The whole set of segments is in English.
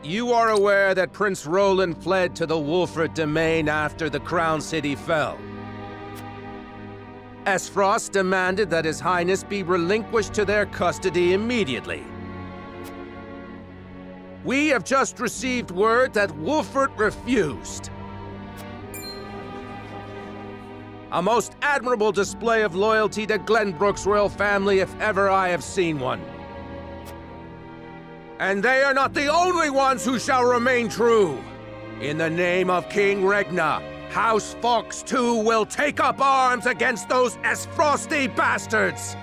You are aware that Prince Roland fled to the Wolffort domain after the Crown City fell. Aesfrost demanded that His Highness be relinquished to their custody immediately. We have just received word that Wolffort refused. A most admirable display of loyalty to Glenbrook's royal family if ever I have seen one. And they are not the only ones who shall remain true. In the name of King Regna, House Falkes too will take up arms against those Aesfrosty bastards!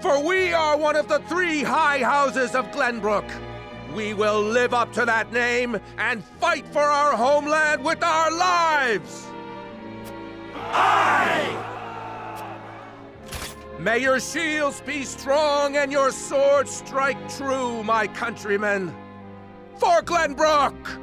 For we are one of the 3 high houses of Glenbrook. We will live up to that name and fight for our homeland with our lives! Aye! May your shields be strong and your swords strike true, my countrymen! For Glenbrook!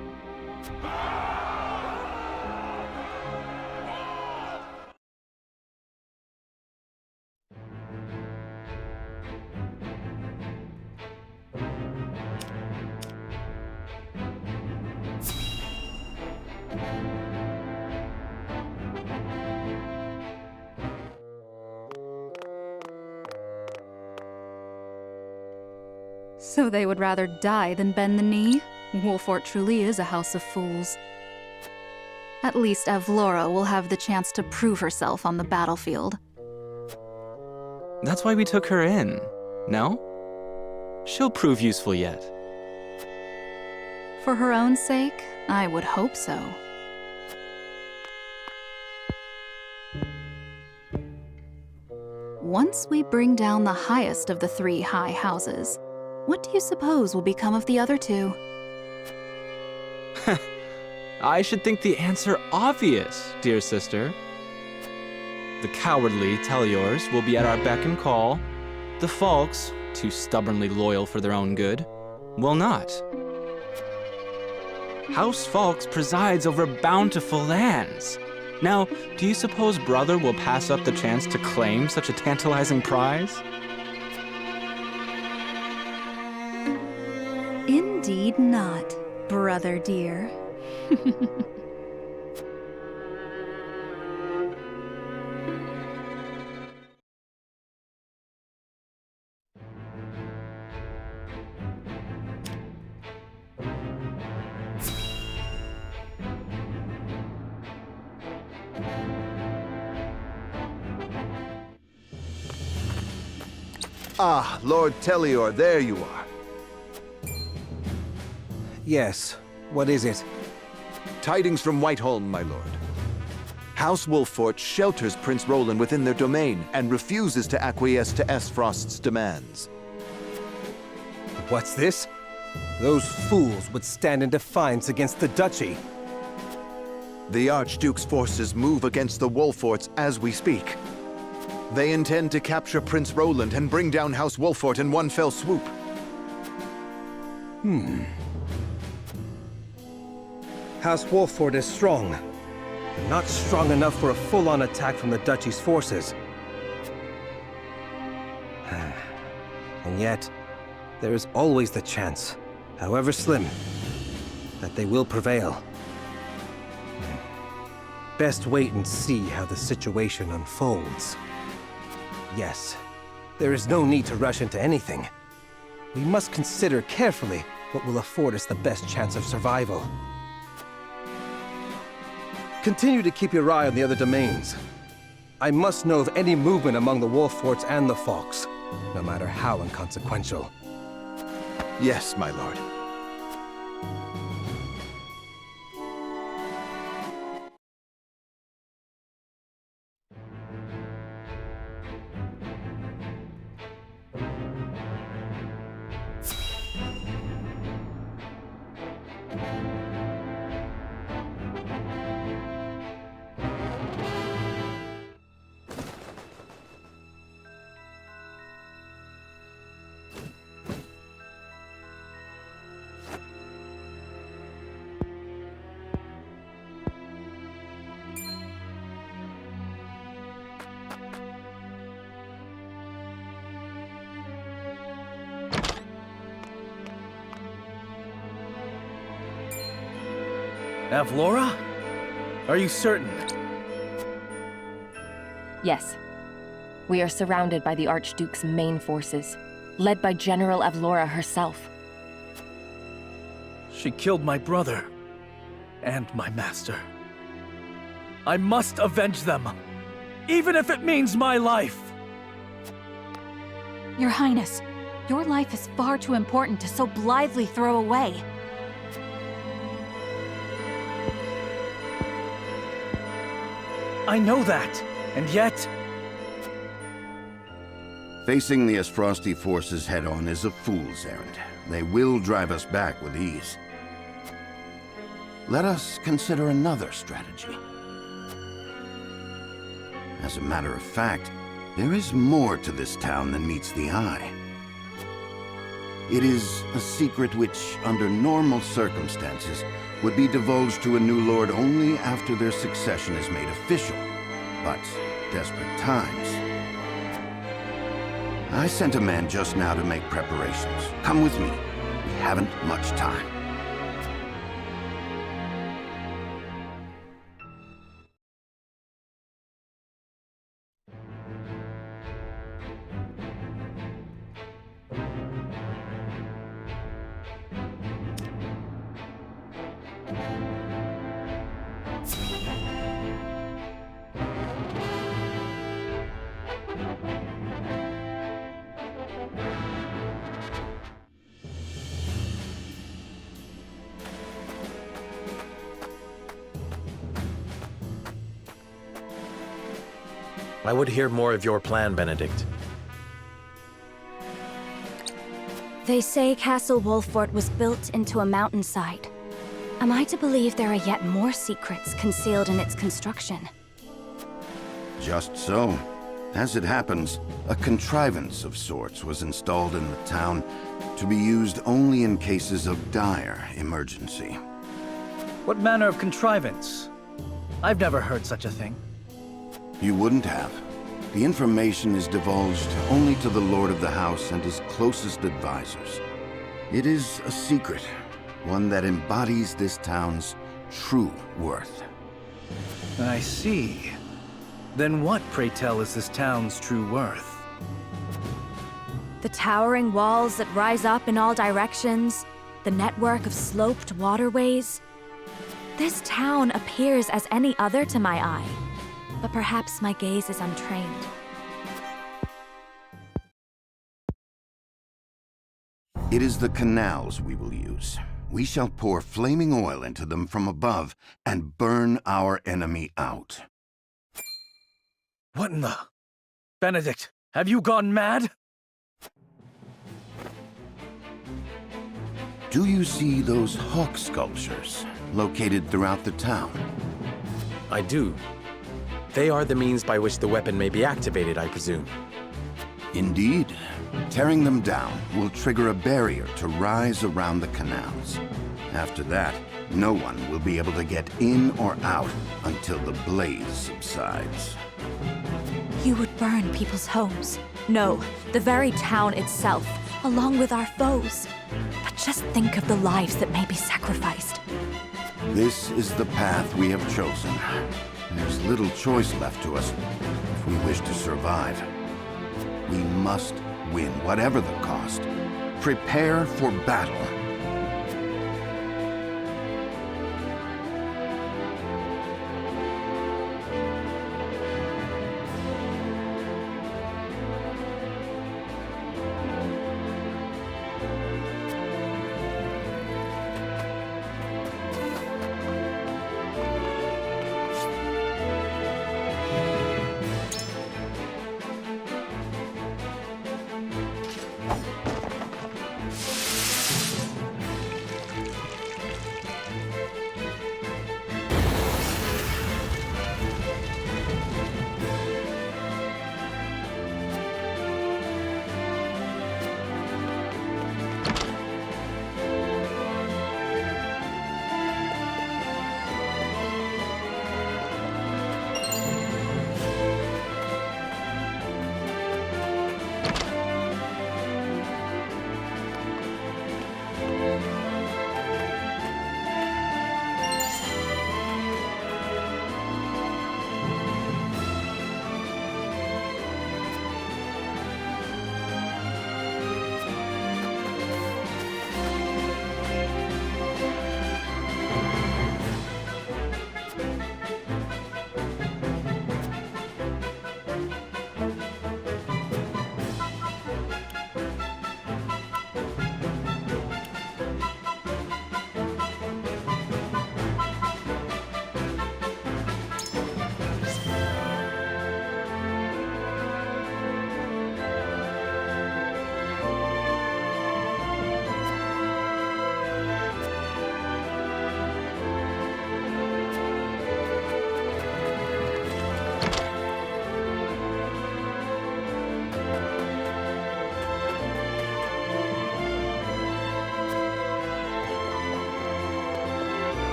So they would rather die than bend the knee? Wolffort truly is a house of fools. At least Avlora will have the chance to prove herself on the battlefield. That's why we took her in, no? She'll prove useful yet. For her own sake, I would hope so. Once we bring down the highest of the 3 high houses, what do you suppose will become of the other 2? I should think the answer obvious, dear sister. The cowardly Telliores will be at our beck and call. The Falkes, too stubbornly loyal for their own good, will not. House Falkes presides over bountiful lands. Now, do you suppose brother will pass up the chance to claim such a tantalizing prize? Indeed not, brother dear. Ah, Lord Telliore, there you are. Yes, what is it? Tidings from Whiteholm, my lord. House Wolffort shelters Prince Roland within their domain and refuses to acquiesce to Aesfrost's demands. What's this? Those fools would stand in defiance against the duchy. The Archduke's forces move against the Wolfforts as we speak. They intend to capture Prince Roland and bring down House Wolffort in one fell swoop. House Wolffort is strong. Not strong enough for a full-on attack from the duchy's forces. And yet, there is always the chance, however slim, that they will prevail. Best wait and see how the situation unfolds. Yes, there is no need to rush into anything. We must consider carefully what will afford us the best chance of survival. Continue to keep your eye on the other domains. I must know of any movement among the Wolfforts and the Falkes, no matter how inconsequential. Yes, my lord. Avlora? Are you certain? Yes. We are surrounded by the Archduke's main forces, led by General Avlora herself. She killed my brother. And my master. I must avenge them. Even if it means my life. Your Highness, your life is far too important to so blithely throw away. I know that, and yet... Facing the Aesfrosti forces head-on is a fool's errand. They will drive us back with ease. Let us consider another strategy. As a matter of fact, there is more to this town than meets the eye. It is a secret which, under normal circumstances, would be divulged to a new lord only after their succession is made official. But desperate times. I sent a man just now to make preparations. Come with me. We haven't much time. I would hear more of your plan, Benedict. They say Castle Wolffort was built into a mountainside. Am I to believe there are yet more secrets concealed in its construction? Just so. As it happens, a contrivance of sorts was installed in the town to be used only in cases of dire emergency. What manner of contrivance? I've never heard such a thing. You wouldn't have. The information is divulged only to the Lord of the House and his closest advisors. It is a secret, one that embodies this town's true worth. I see. Then what, pray tell, is this town's true worth? The towering walls that rise up in all directions, the network of sloped waterways. This town appears as any other to my eye. But perhaps my gaze is untrained. It is the canals we will use. We shall pour flaming oil into them from above and burn our enemy out. What in the... Benedict, have you gone mad? Do you see those hawk sculptures located throughout the town? I do. They are the means by which the weapon may be activated, I presume. Indeed. Tearing them down will trigger a barrier to rise around the canals. After that, no one will be able to get in or out until the blaze subsides. You would burn people's homes. No, the very town itself, along with our foes. But just think of the lives that may be sacrificed. This is the path we have chosen. There's little choice left to us if we wish to survive. We must win, whatever the cost. Prepare for battle.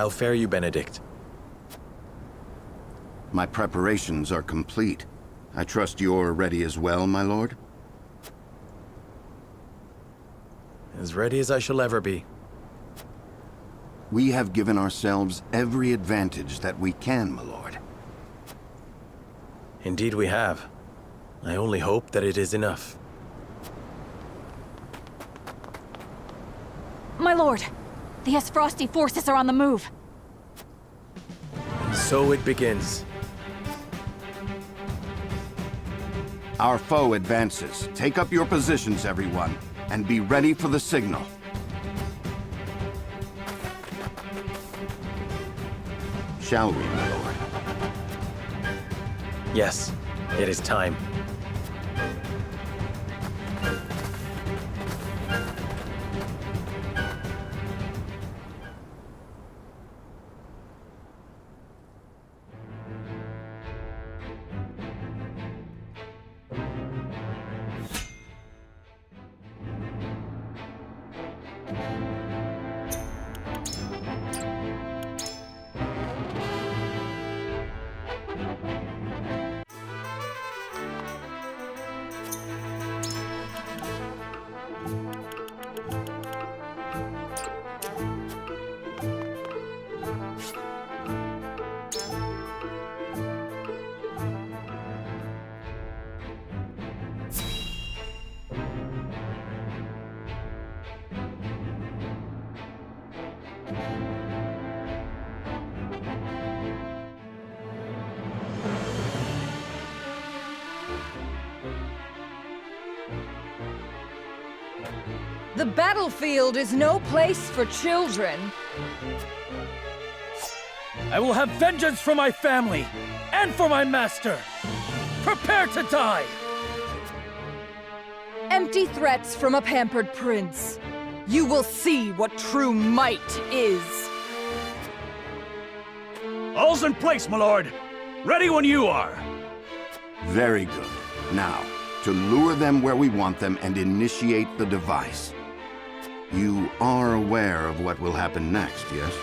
How fare you, Benedict? My preparations are complete. I trust you're ready as well, my lord? As ready as I shall ever be. We have given ourselves every advantage that we can, my lord. Indeed we have. I only hope that it is enough. My lord, the Aesfrosti forces are on the move. And so it begins. Our foe advances. Take up your positions, everyone, and be ready for the signal. Shall we, my lord? Yes, it is time. The battlefield is no place for children. I will have vengeance for my family and for my master. Prepare to die! Empty threats from a pampered prince. You will see what true might is. All's in place, my lord. Ready when you are. Very good. Now, to lure them where we want them and initiate the device. You are aware of what will happen next, yes?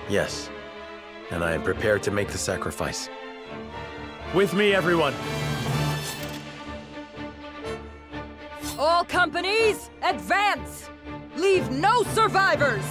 Yes, and I am prepared to make the sacrifice. With me, everyone. All companies, advance! Leave no survivors!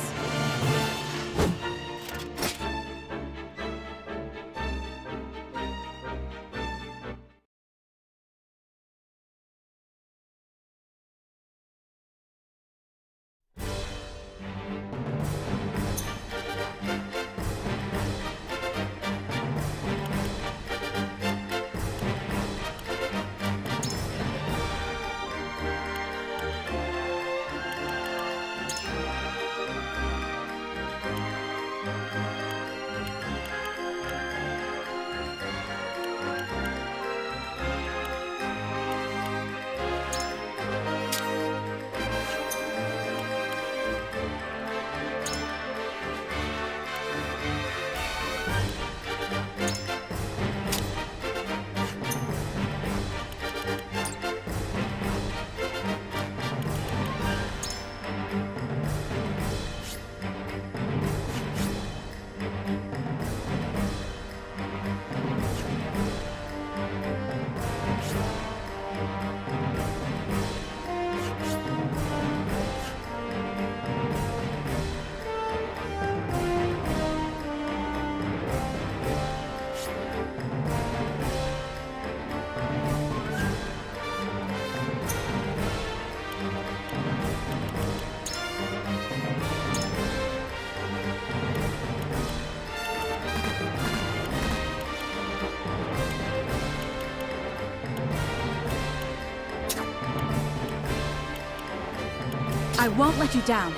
I won't let you down.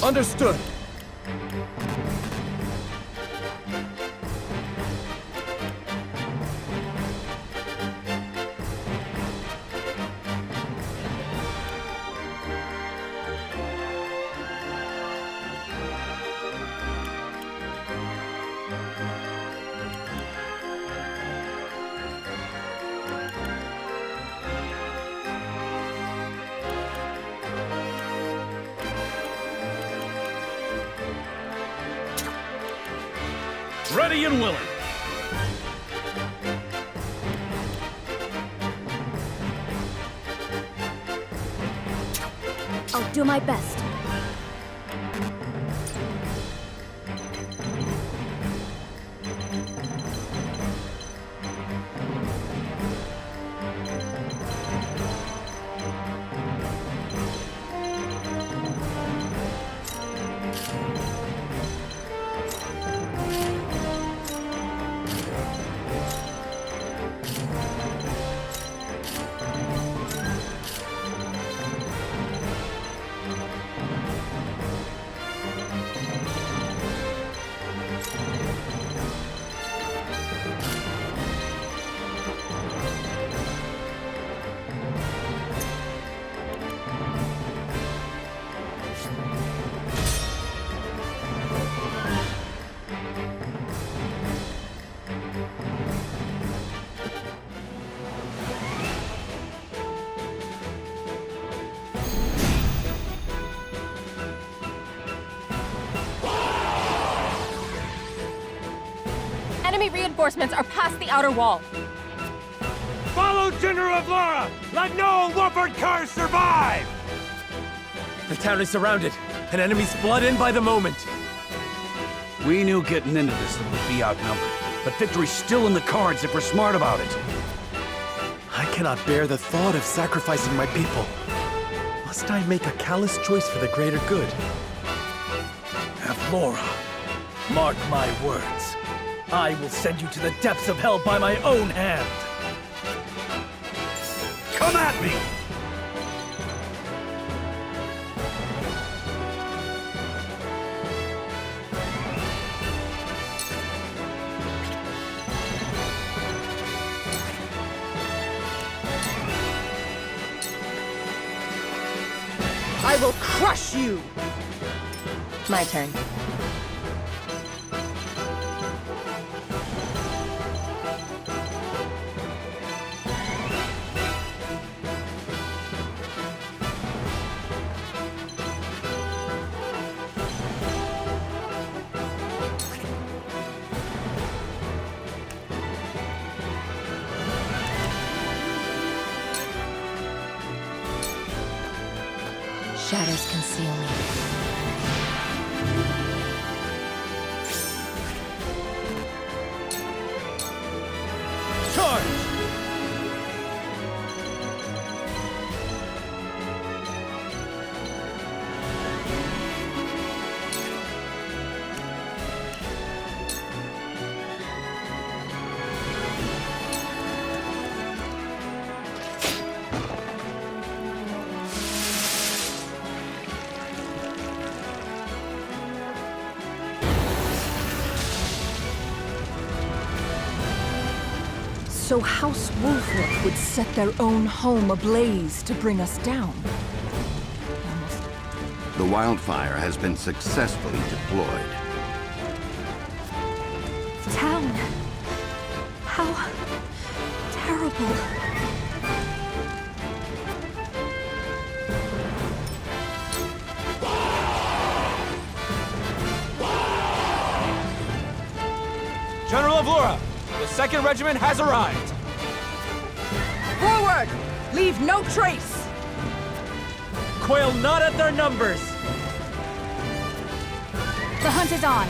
Understood. Ready and willing. I'll do my best. Enemy reinforcements are past the outer wall. Follow General Avlora! Let no Wolffort Castle survive! The town is surrounded, and enemies flood in by the moment. We knew getting into this that we'd be outnumbered, but victory's still in the cards if we're smart about it. I cannot bear the thought of sacrificing my people. Must I make a callous choice for the greater good? Avlora, mark my words. I will send you to the depths of hell by my own hand. Come at me! I will crush you! My turn. Shadows conceal me. Charge! So House Wolffort would set their own home ablaze to bring us down. The wildfire has been successfully deployed. Town. How terrible. General Avlora, the 2nd Regiment has arrived. Forward! Leave no trace! Quail not at their numbers! The hunt is on.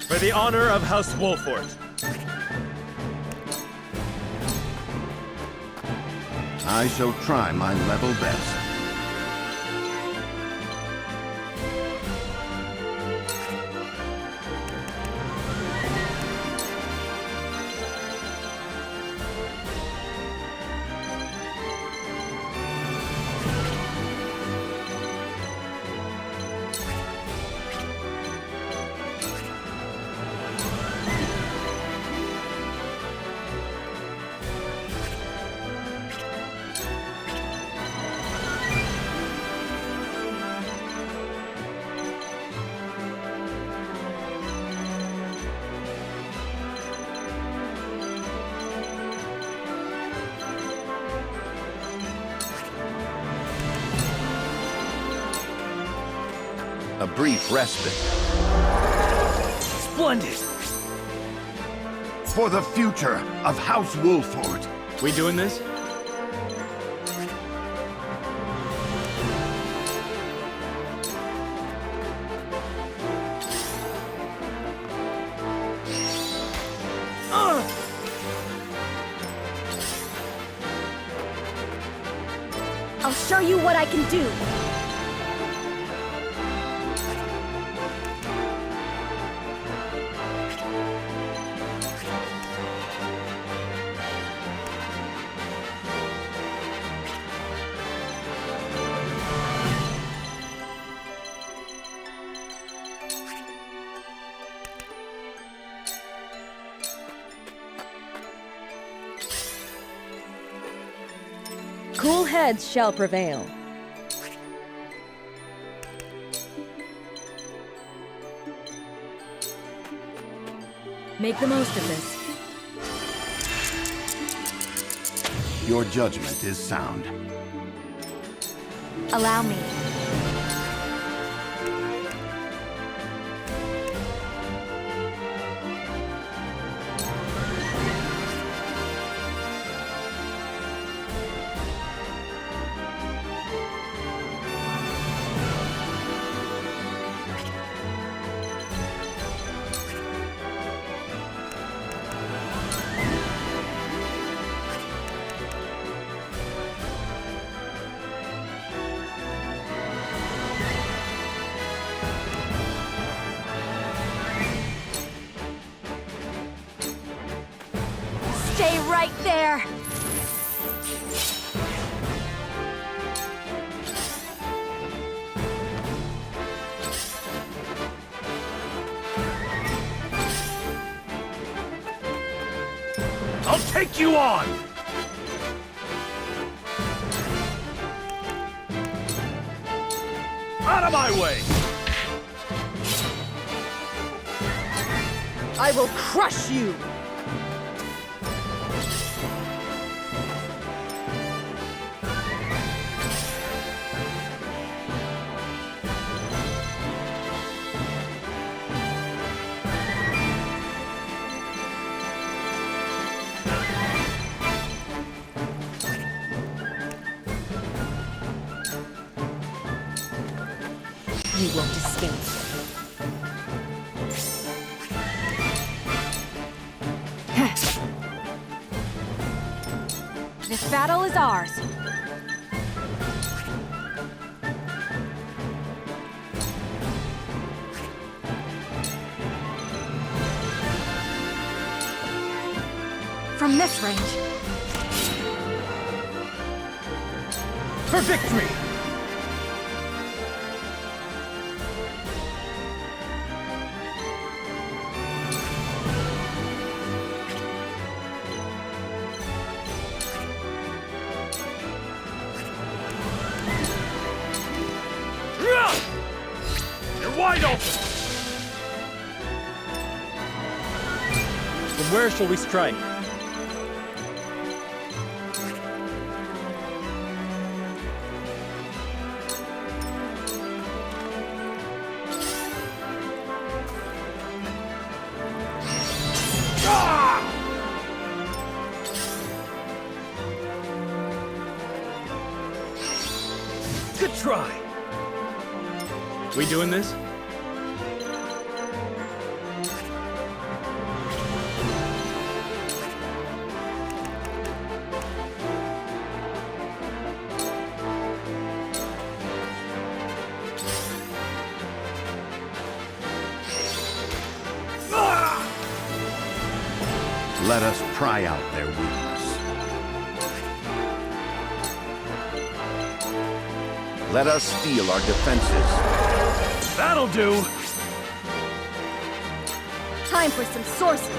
For the honor of House Wolffort. I shall try my level best. brief respite. Splendid! For the future of House Wolffort. We doing this? I'll show you what I can do. Cool heads shall prevail. Make the most of this. Your judgment is sound. Allow me. Stay right there! I'll take you on! Out of my way! I will crush you! You won't escape. This battle is ours. From this range. For victory! You're wide open! From where shall we strike? Good try! We doing this? Let us pry out their weakness. Let us steel our defenses. That'll do! Time for some sorcery.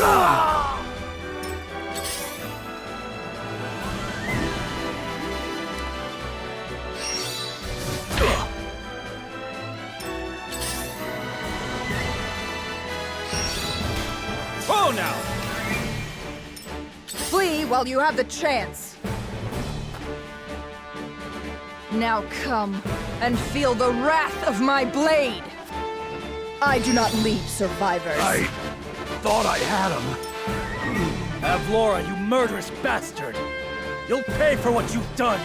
Oh, now! Flee while you have the chance. Now come and feel the wrath of my blade. I do not leave survivors. I thought I had him. Avlora, you murderous bastard! You'll pay for what you've done!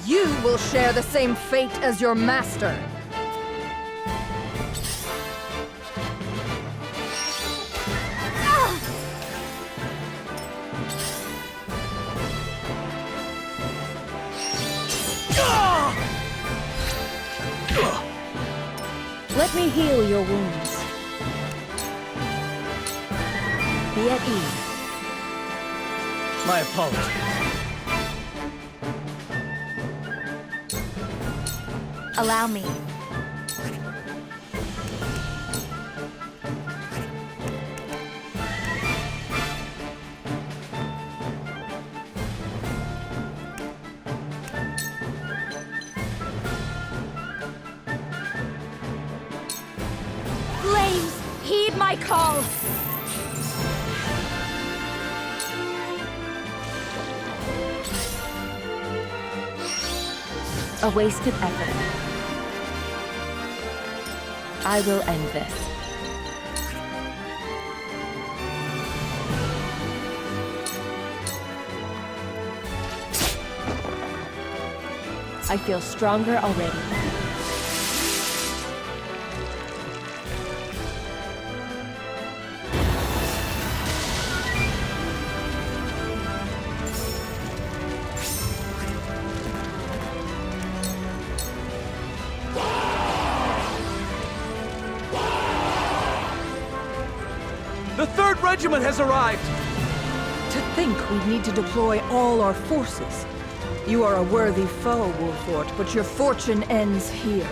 You will share the same fate as your master. Let me heal your wounds. Be at ease. My apologies. Allow me. Flames, heed my call! A wasted effort. I will end this. I feel stronger already. The 3rd Regiment has arrived! To think we'd need to deploy all our forces. You are a worthy foe, Wolffort, but your fortune ends here.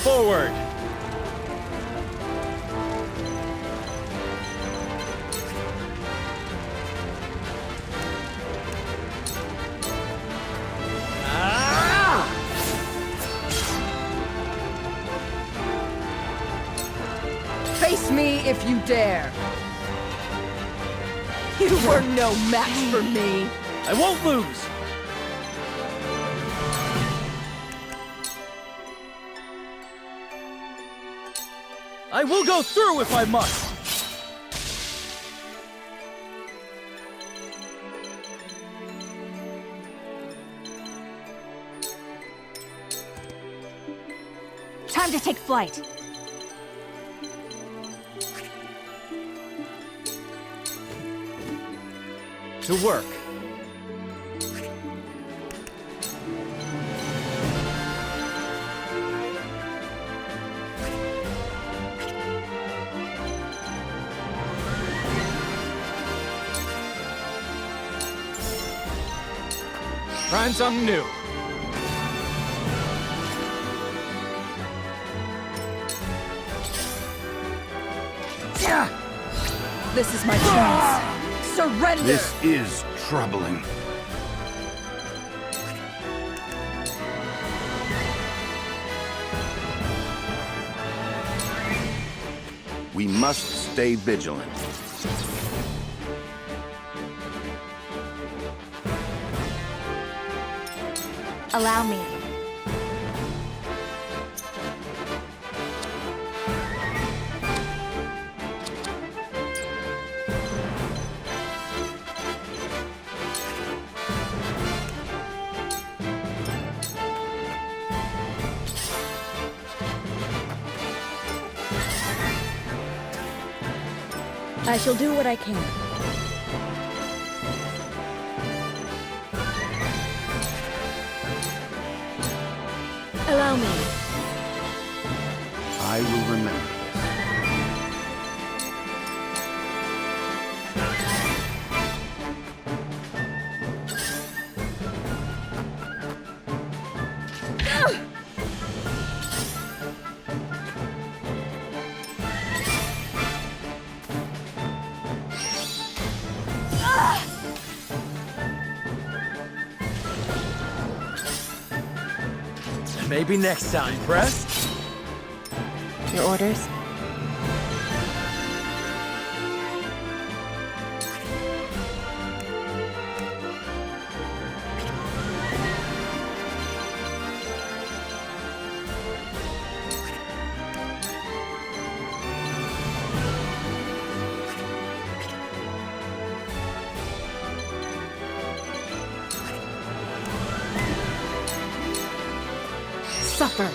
Forward! Face me if you dare. You were no match for me. I won't lose! I will go through if I must! Time to take flight. To work. Trying something new. This is my chance. Surrender! This is troubling. We must stay vigilant. Allow me. I shall do what I can. Allow me. I will remember. Maybe next time, Press? Your orders? Suffer.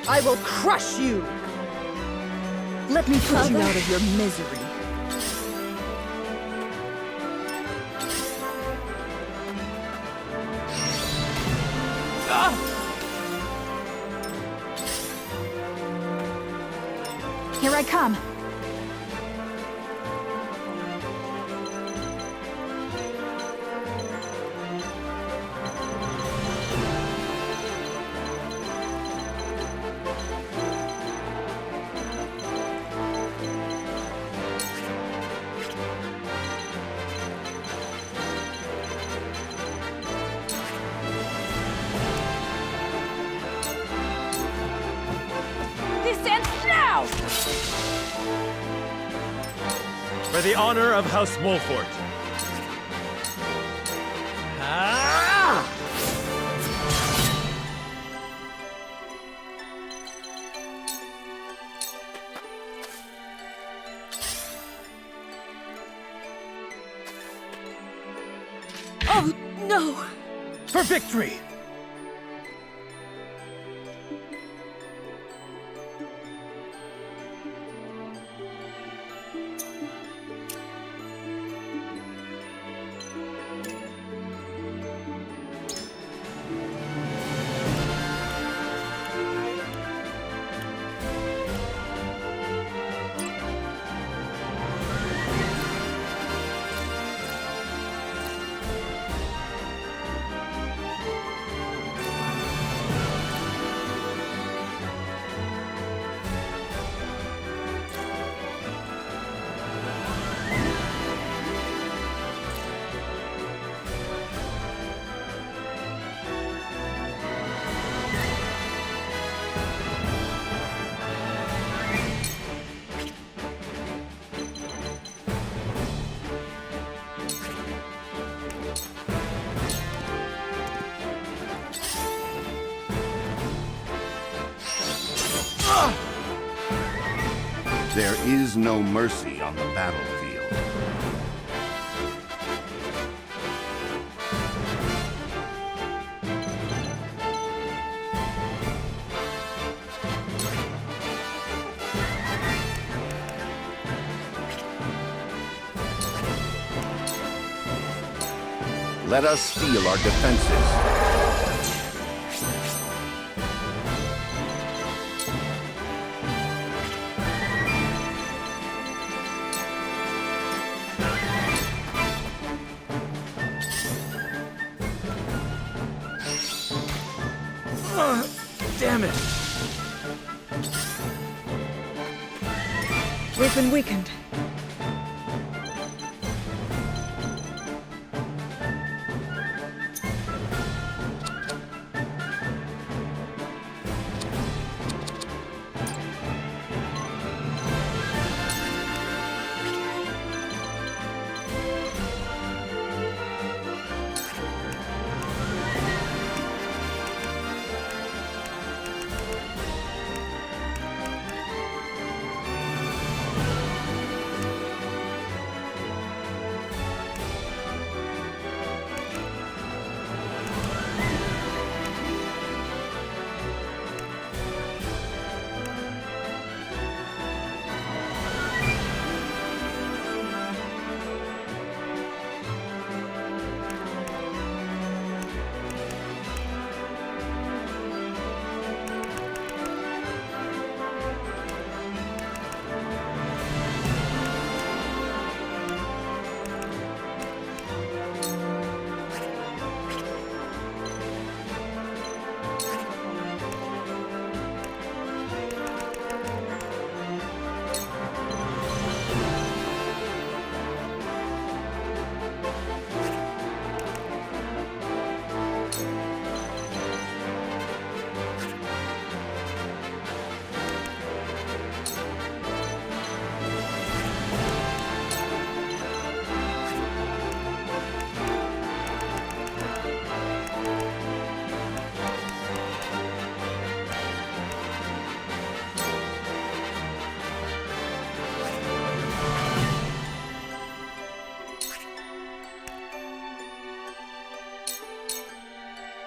I will crush you! Let me put you out of your misery. Here I come. For the honor of House Wolffort. Ah! Oh, no! For victory! There is no mercy on the battlefield. Let us steel our defenses. Damn it! We've been weakened.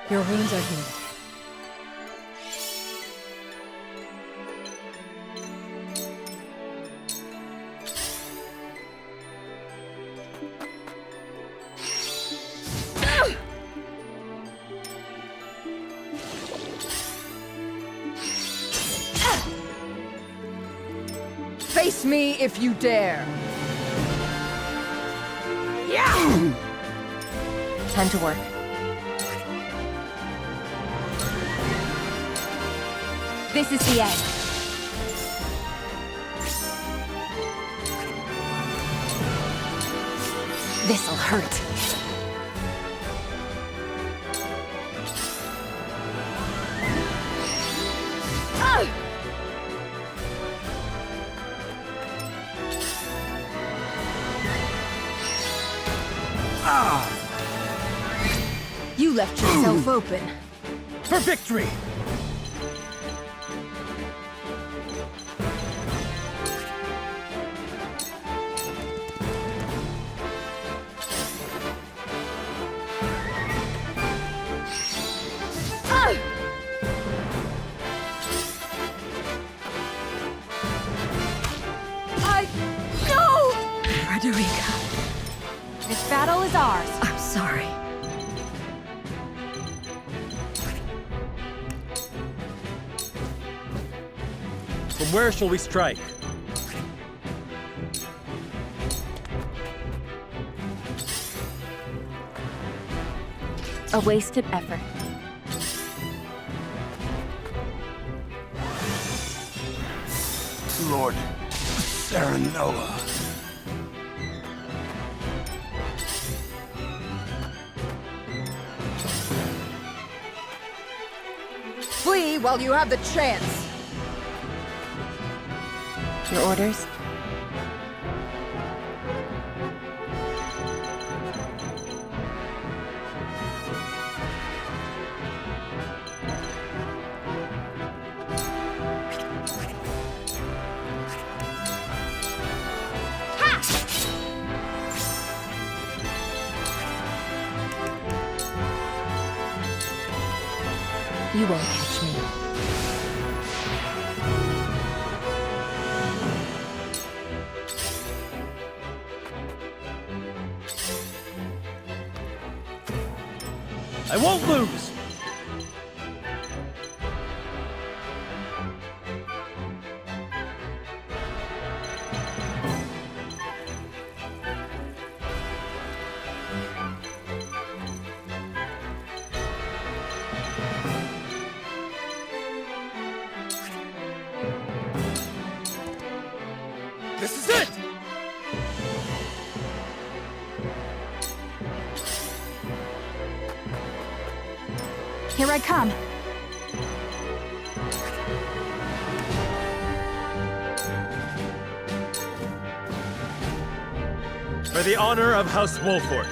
Your wounds are healed. Face me if you dare! Time to work. This is the end. This'll hurt. You left yourself open. For victory! No! Frederica, This battle is ours. I'm sorry. From where shall we strike? A wasted effort. Lord Serenoa. Flee while you have the chance! Your orders? You won't catch me. I won't lose! This is it! Here I come. For the honor of House Wolffort.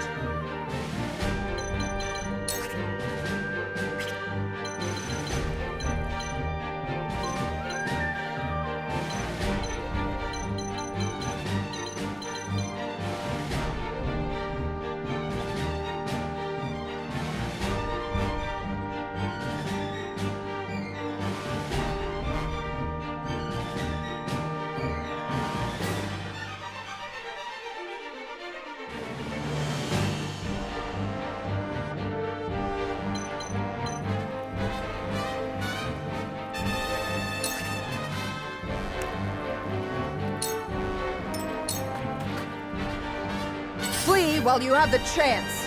Flee while you have the chance!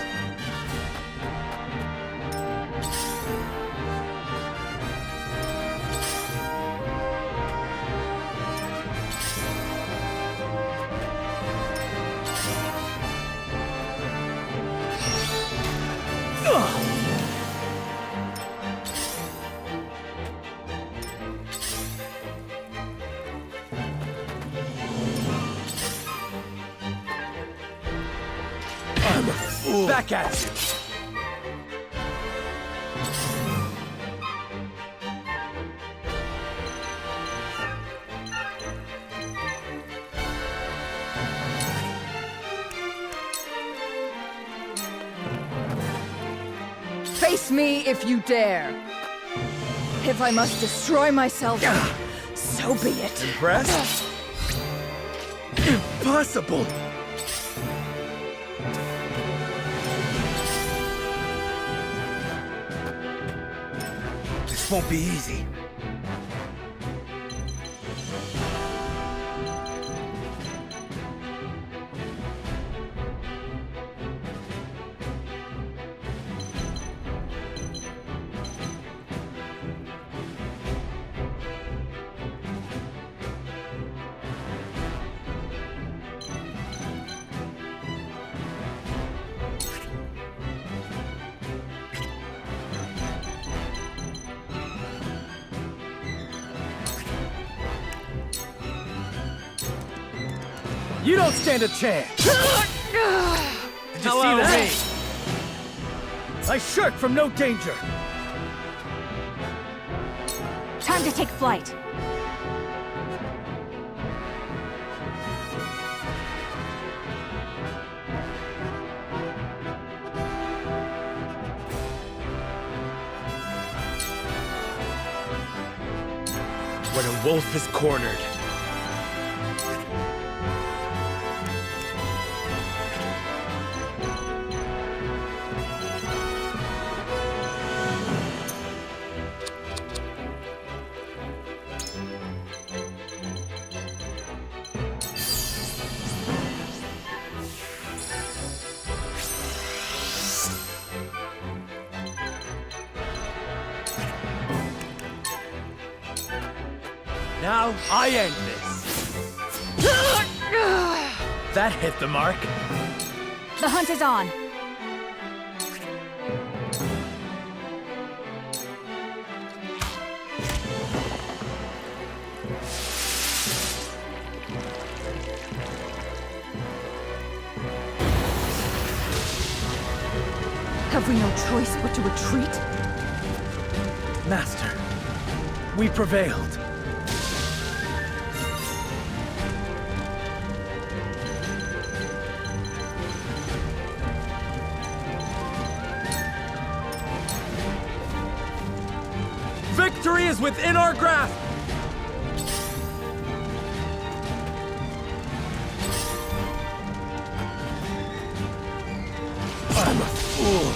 Back at you! Face Face me if you dare. If I must destroy myself, so be it. Impressed? Impossible! This won't be easy. You don't stand a chance! Did you see that? I shirk from no danger! Time to take flight. When a wolf is cornered. Now I end this. That hit the mark. The hunt is on. Have we no choice but to retreat? Master, we prevailed. Victory is within our grasp! I'm a fool.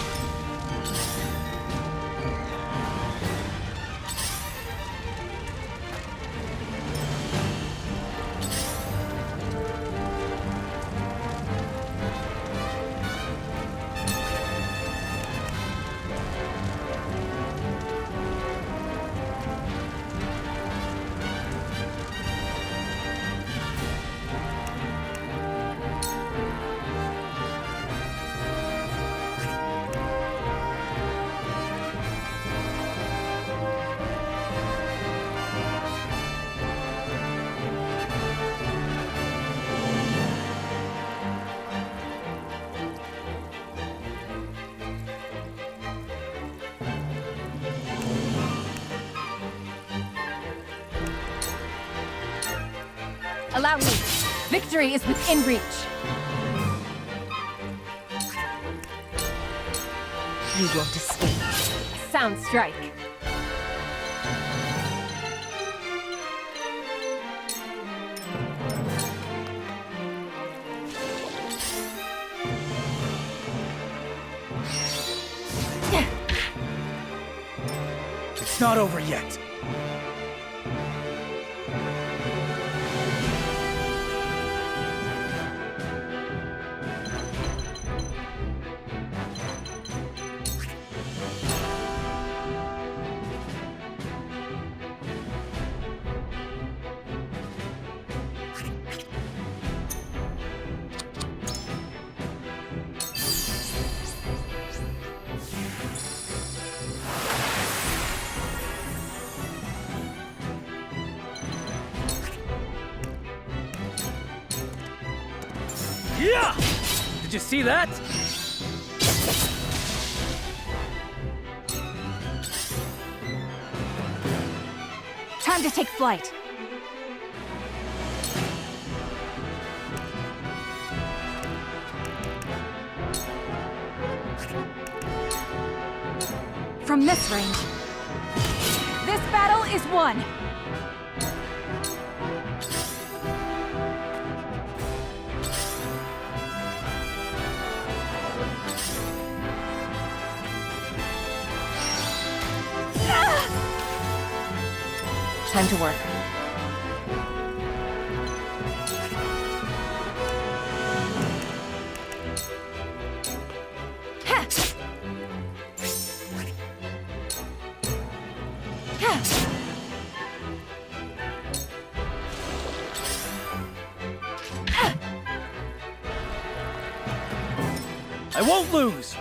Allow me. Victory is within reach. You won't escape. Sound strike. It's not over yet. Yeah! Did you see that? Time to take flight. from this range. This battle is won! Time to work. I won't lose!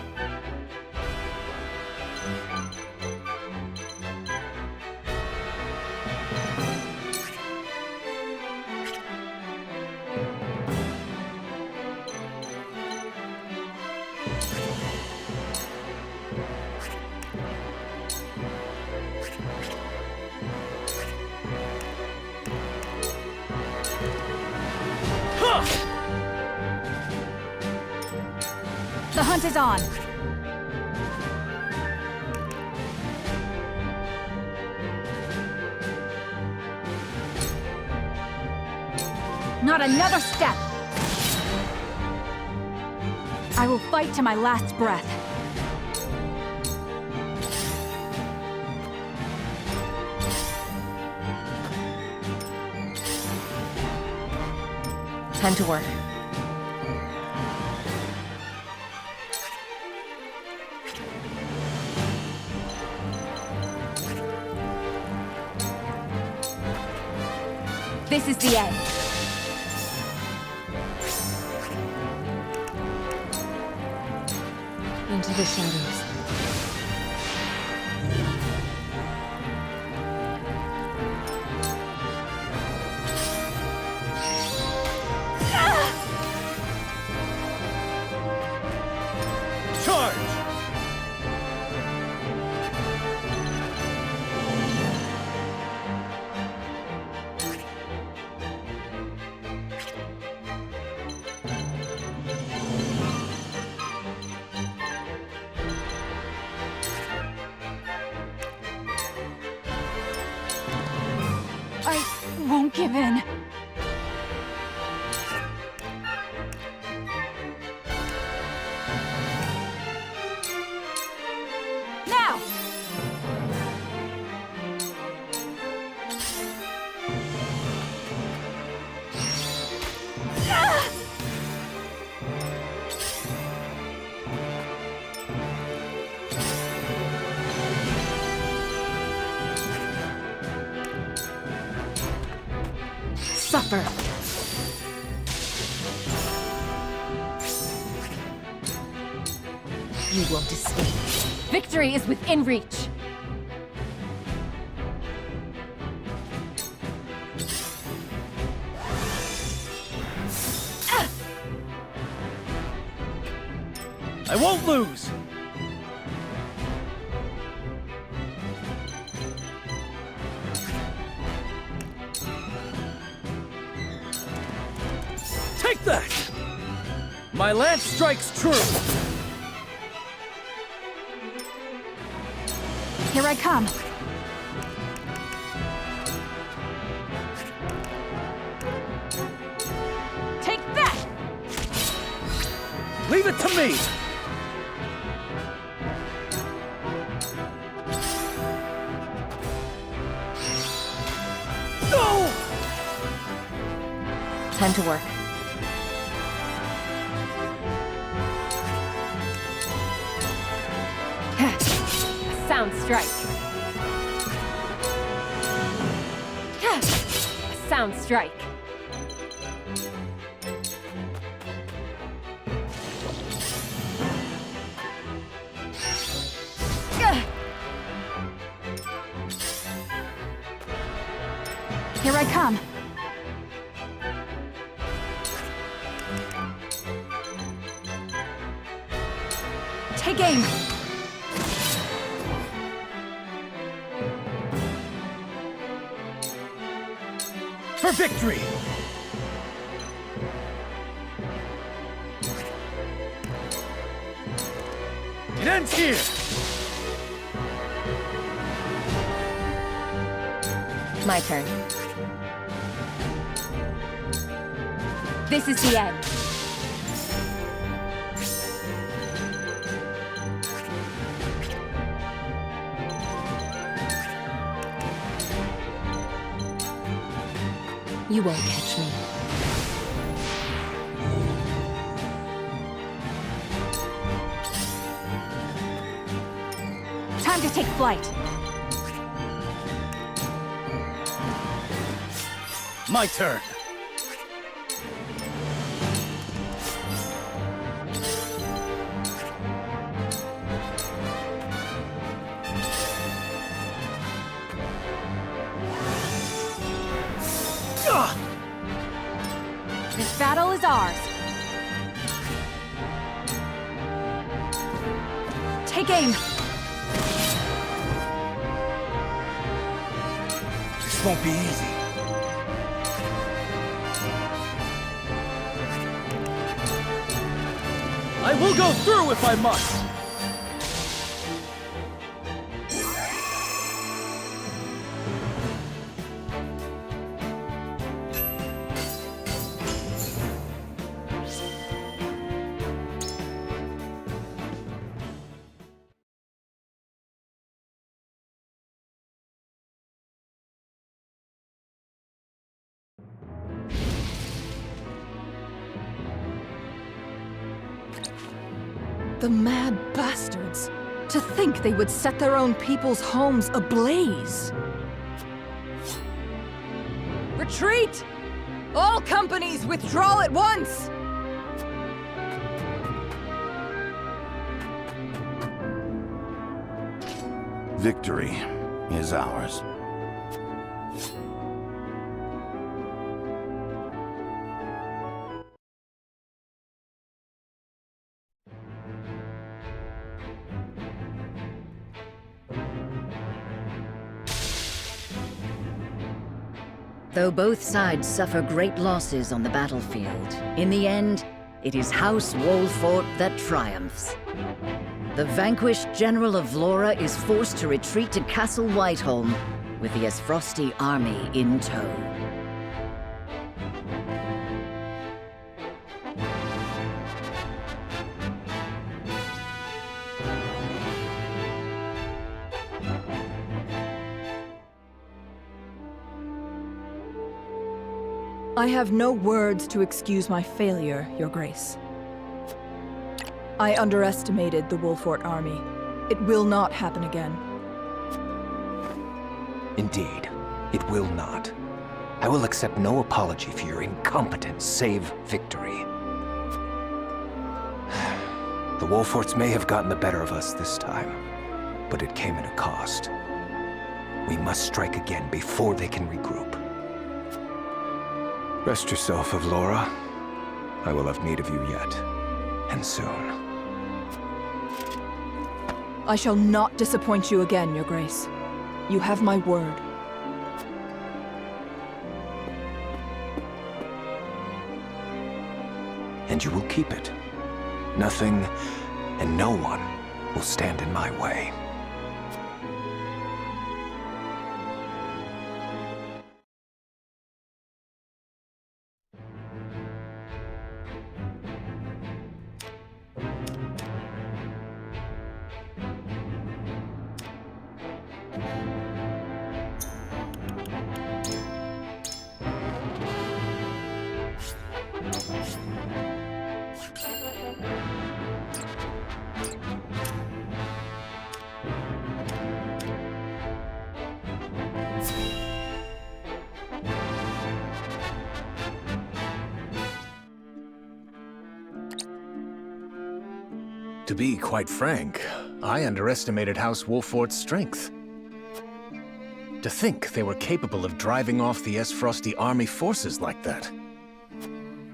The hunt is on! Not another step! I will fight to my last breath. Time to work. This is the end. Into the shadows. Charge! I won't give in. Now! Suffer. You won't escape. Victory is within reach. I won't lose! Take that! My lance strikes true! Here I come. Take that! Leave it to me! No! Time to work. A sound strike. A sound strike. Here I come. Take aim. For victory! It ends here! My turn. This is the end. You won't catch me. Time to take flight. My turn. This battle is ours. Take aim. This won't be easy. I will go through if I must. The mad bastards! To think they would set their own people's homes ablaze! Retreat! All companies withdraw at once! Victory is ours. Though both sides suffer great losses on the battlefield, in the end, it is House Wolffort that triumphs. The vanquished General of Avlora is forced to retreat to Castle Whiteholm, with the Aesfrosti army in tow. I have no words to excuse my failure, Your Grace. I underestimated the Wolffort army. It will not happen again. Indeed, it will not. I will accept no apology for your incompetence, save victory. The Wolfforts may have gotten the better of us this time, but it came at a cost. We must strike again before they can regroup. Rest yourself, Avlora. I will have need of you yet, and soon. I shall not disappoint you again, Your Grace. You have my word. And you will keep it. Nothing and no one will stand in my way. To be quite frank, I underestimated House Wolffort's strength. To think they were capable of driving off the Aesfrosti army forces like that.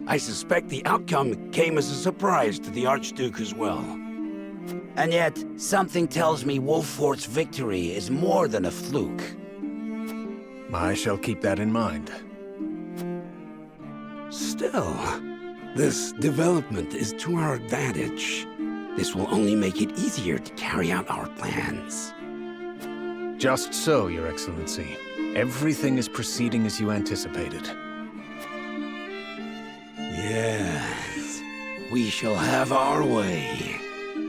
I suspect the outcome came as a surprise to the Archduke as well. And yet, something tells me Wolffort's victory is more than a fluke. I shall keep that in mind. Still, this development is to our advantage. This will only make it easier to carry out our plans. Just so, Your Excellency. Everything is proceeding as you anticipated. Yes, we shall have our way.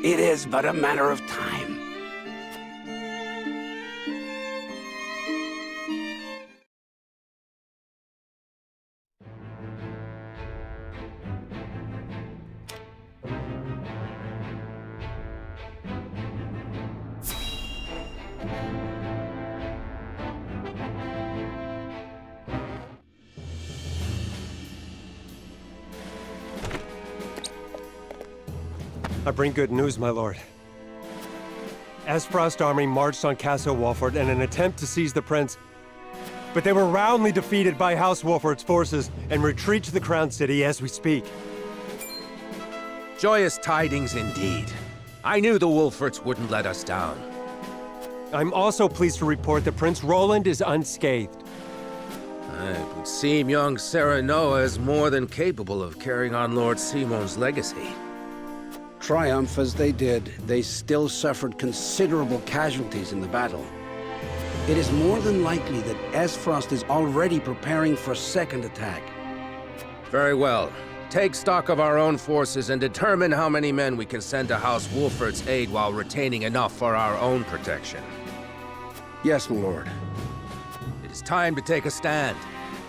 It is but a matter of time. I bring good news, my lord. Aesfrost army marched on Castle Wolffort in an attempt to seize the prince, but they were roundly defeated by House Wolffort's forces and retreat to the Crown City as we speak. Joyous tidings indeed. I knew the Wolfforts wouldn't let us down. I'm also pleased to report that Prince Roland is unscathed. It would seem young Serenoa is more than capable of carrying on Lord Simon's legacy. Triumph as they did, they still suffered considerable casualties in the battle. It is more than likely that Aesfrost is already preparing for a second attack. Very well. Take stock of our own forces and determine how many men we can send to House Wolffort's aid while retaining enough for our own protection. Yes, my lord. It is time to take a stand.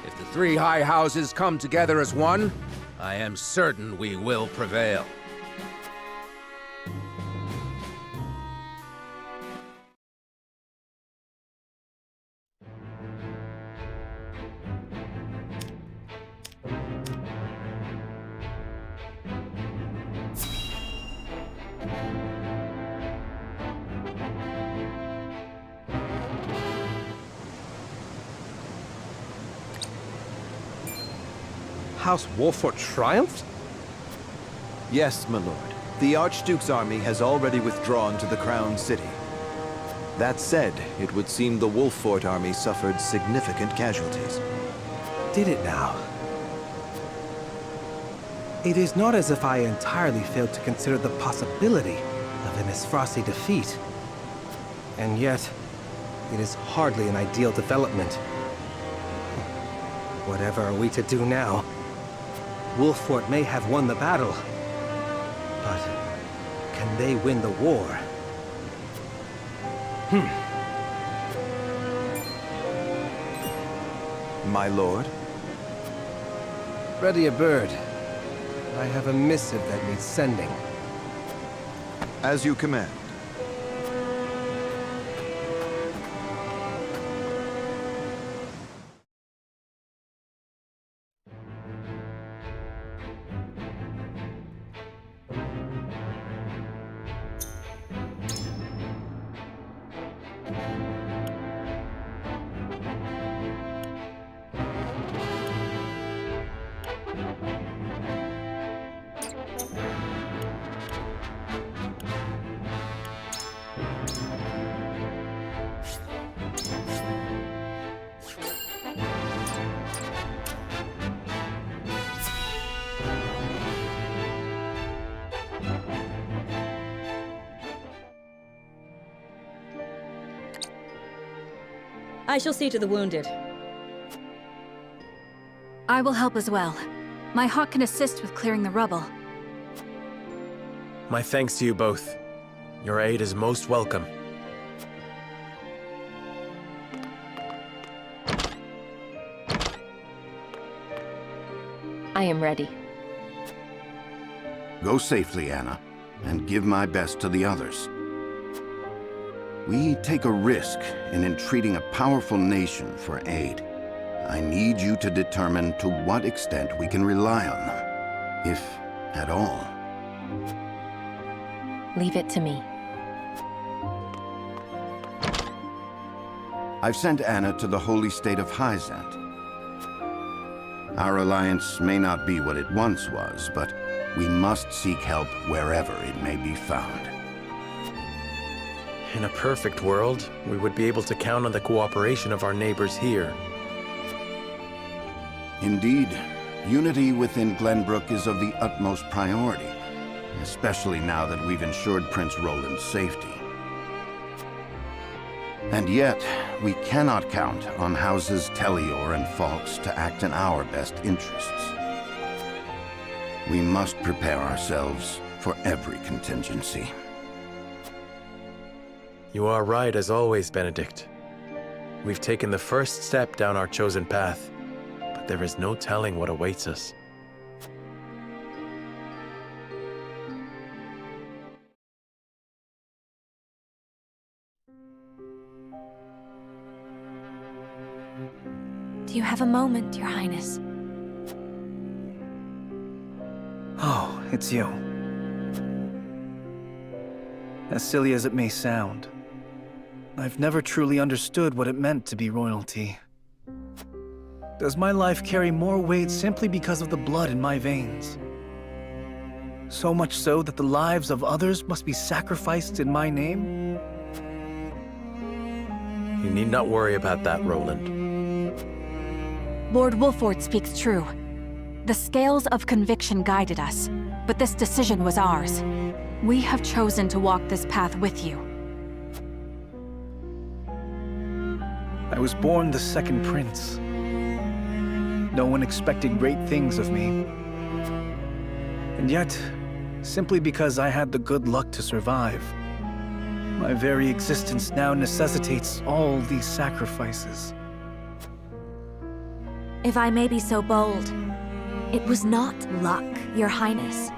If the three high houses come together as one, I am certain we will prevail. House Wolffort triumphed? Yes, my lord. The Archduke's army has already withdrawn to the Crown City. That said, it would seem the Wolffort army suffered significant casualties. Did it now? It is not as if I entirely failed to consider the possibility of an Aesfrosti defeat. And yet, it is hardly an ideal development. Whatever are we to do now? Wolffort may have won the battle, but can they win the war? My lord? Ready a bird. I have a missive that needs sending. As you command. I shall see to the wounded. I will help as well. My hawk can assist with clearing the rubble. My thanks to you both. Your aid is most welcome. I am ready. Go safely, Anna, and give my best to the others. We take a risk in entreating a powerful nation for aid. I need you to determine to what extent we can rely on them, if at all. Leave it to me. I've sent Anna to the holy state of Hyzant. Our alliance may not be what it once was, but we must seek help wherever it may be found. In a perfect world, we would be able to count on the cooperation of our neighbors here. Indeed, unity within Glenbrook is of the utmost priority, especially now that we've ensured Prince Roland's safety. And yet, we cannot count on houses Telliore and Falkes to act in our best interests. We must prepare ourselves for every contingency. You are right as always, Benedict. We've taken the first step down our chosen path, but there is no telling what awaits us. Do you have a moment, Your Highness? Oh, it's you. As silly as it may sound, I've never truly understood what it meant to be royalty. Does my life carry more weight simply because of the blood in my veins? So much so that the lives of others must be sacrificed in my name? You need not worry about that, Roland. Lord Wolffort speaks true. The scales of conviction guided us, but this decision was ours. We have chosen to walk this path with you. I was born the second prince. No one expected great things of me. And yet, simply because I had the good luck to survive, my very existence now necessitates all these sacrifices. If I may be so bold, it was not luck, Your Highness.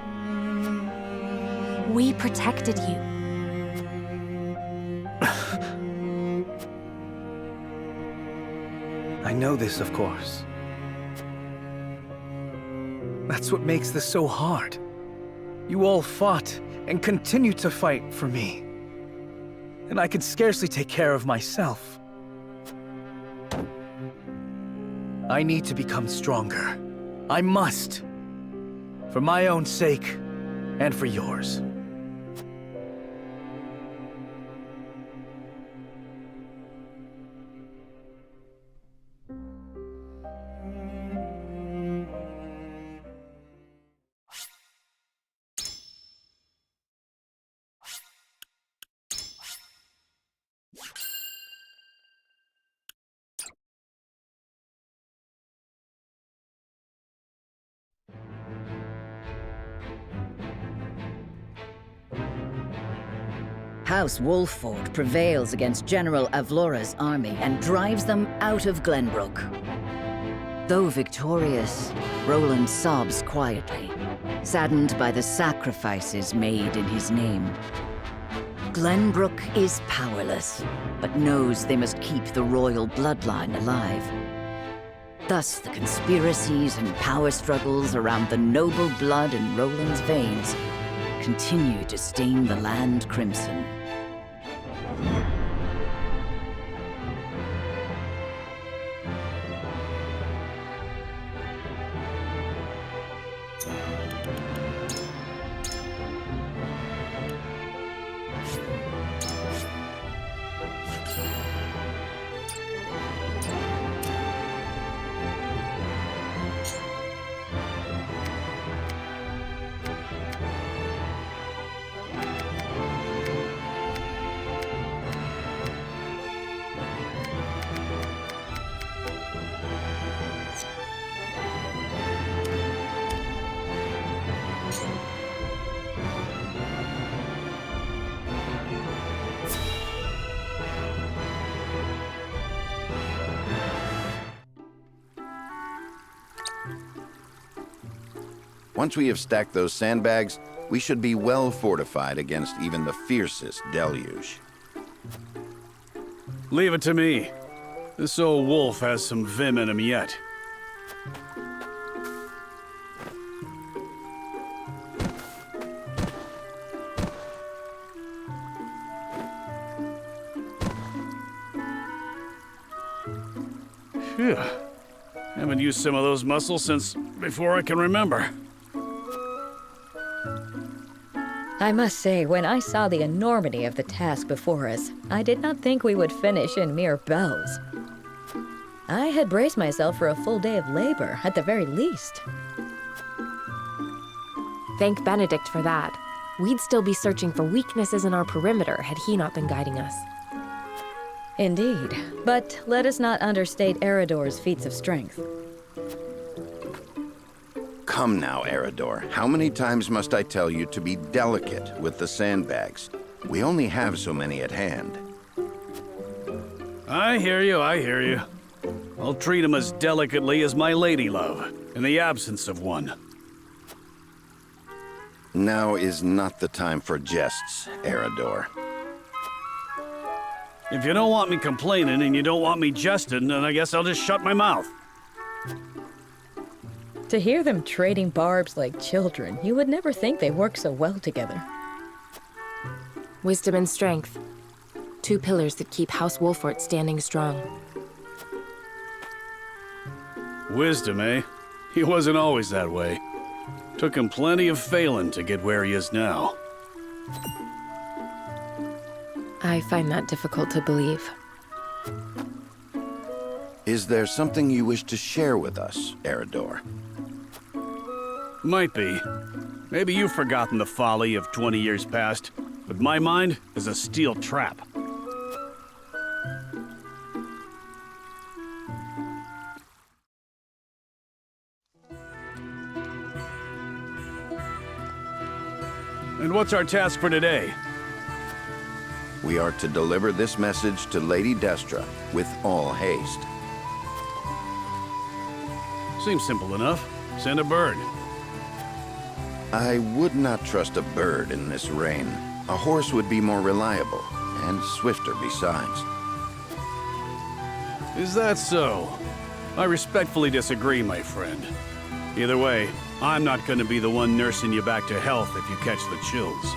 We protected you. I know this, of course. That's what makes this so hard. You all fought and continue to fight for me. And I could scarcely take care of myself. I need to become stronger. I must. For my own sake, and for yours. House Wolffort prevails against General Avlora's army and drives them out of Glenbrook. Though victorious, Roland sobs quietly, saddened by the sacrifices made in his name. Glenbrook is powerless, but knows they must keep the royal bloodline alive. Thus, the conspiracies and power struggles around the noble blood in Roland's veins continue to stain the land crimson. Once we have stacked those sandbags, we should be well fortified against even the fiercest deluge. Leave it to me. This old wolf has some vim in him yet. Phew. Haven't used some of those muscles since before I can remember. I must say, when I saw the enormity of the task before us, I did not think we would finish in mere bells. I had braced myself for a full day of labor, at the very least. Thank Benedict for that. We'd still be searching for weaknesses in our perimeter had he not been guiding us. Indeed. But let us not understate Erador's feats of strength. Come now, Erador. How many times must I tell you to be delicate with the sandbags? We only have so many at hand. I hear you, I hear you. I'll treat him as delicately as my lady love, in the absence of one. Now is not the time for jests, Erador. If you don't want me complaining and you don't want me jesting, then I guess I'll just shut my mouth. To hear them trading barbs like children, you would never think they work so well together. Wisdom and strength. Two pillars that keep House Wolffort standing strong. Wisdom, eh? He wasn't always that way. Took him plenty of failing to get where he is now. I find that difficult to believe. Is there something you wish to share with us, Erador? Might be. Maybe you've forgotten the folly of 20 years past, but my mind is a steel trap. And what's our task for today? We are to deliver this message to Lady Destra with all haste. Seems simple enough. Send a bird. I would not trust a bird in this rain. A horse would be more reliable, and swifter besides. Is that so? I respectfully disagree, my friend. Either way, I'm not going to be the one nursing you back to health if you catch the chills.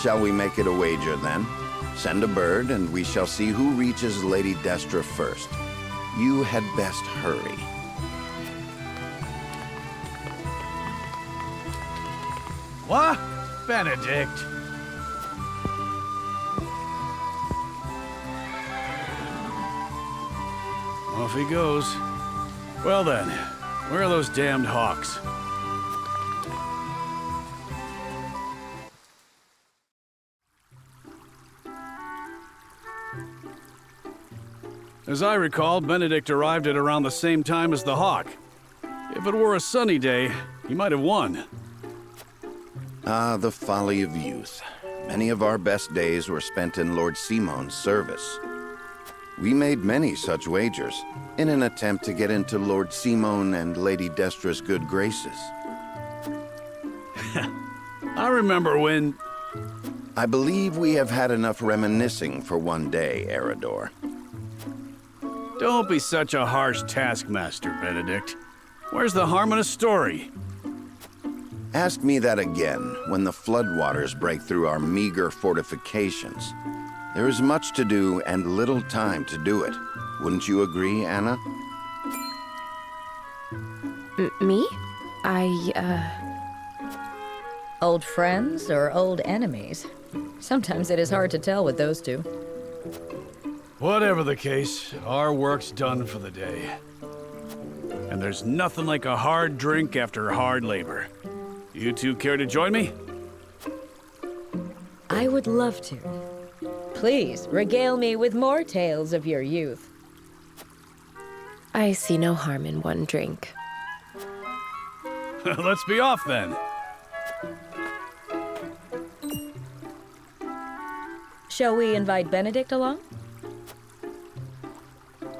Shall we make it a wager, then? Send a bird, and we shall see who reaches Lady Destra first. You had best hurry. What? Benedict? Off he goes. Well then, where are those damned hawks? As I recall, Benedict arrived at around the same time as the hawk. If it were a sunny day, he might have won. Ah, the folly of youth. Many of our best days were spent in Lord Simon's service. We made many such wagers, in an attempt to get into Lord Simon and Lady Destra's good graces. I remember when... I believe we have had enough reminiscing for one day, Erador. Don't be such a harsh taskmaster, Benedict. Where's the harm in a story? Ask me that again when the floodwaters break through our meager fortifications. There is much to do and little time to do it. Wouldn't you agree, Anna? Me? Old friends or old enemies? Sometimes it is hard to tell with those two. Whatever the case, our work's done for the day. And there's nothing like a hard drink after hard labor. You two care to join me? I would love to. Please, regale me with more tales of your youth. I see no harm in one drink. Let's be off then. Shall we invite Benedict along?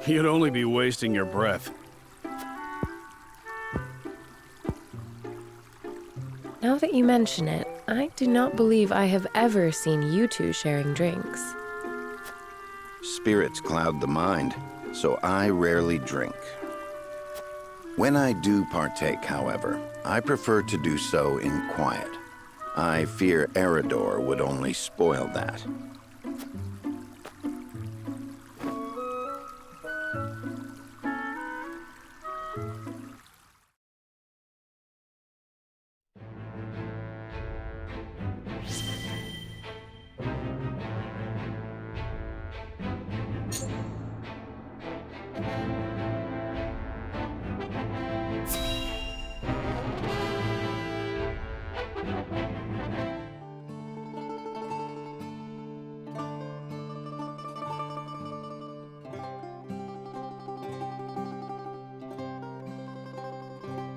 You'd only be wasting your breath. Now that you mention it, I do not believe I have ever seen you two sharing drinks. Spirits cloud the mind, so I rarely drink. When I do partake, however, I prefer to do so in quiet. I fear Erador would only spoil that.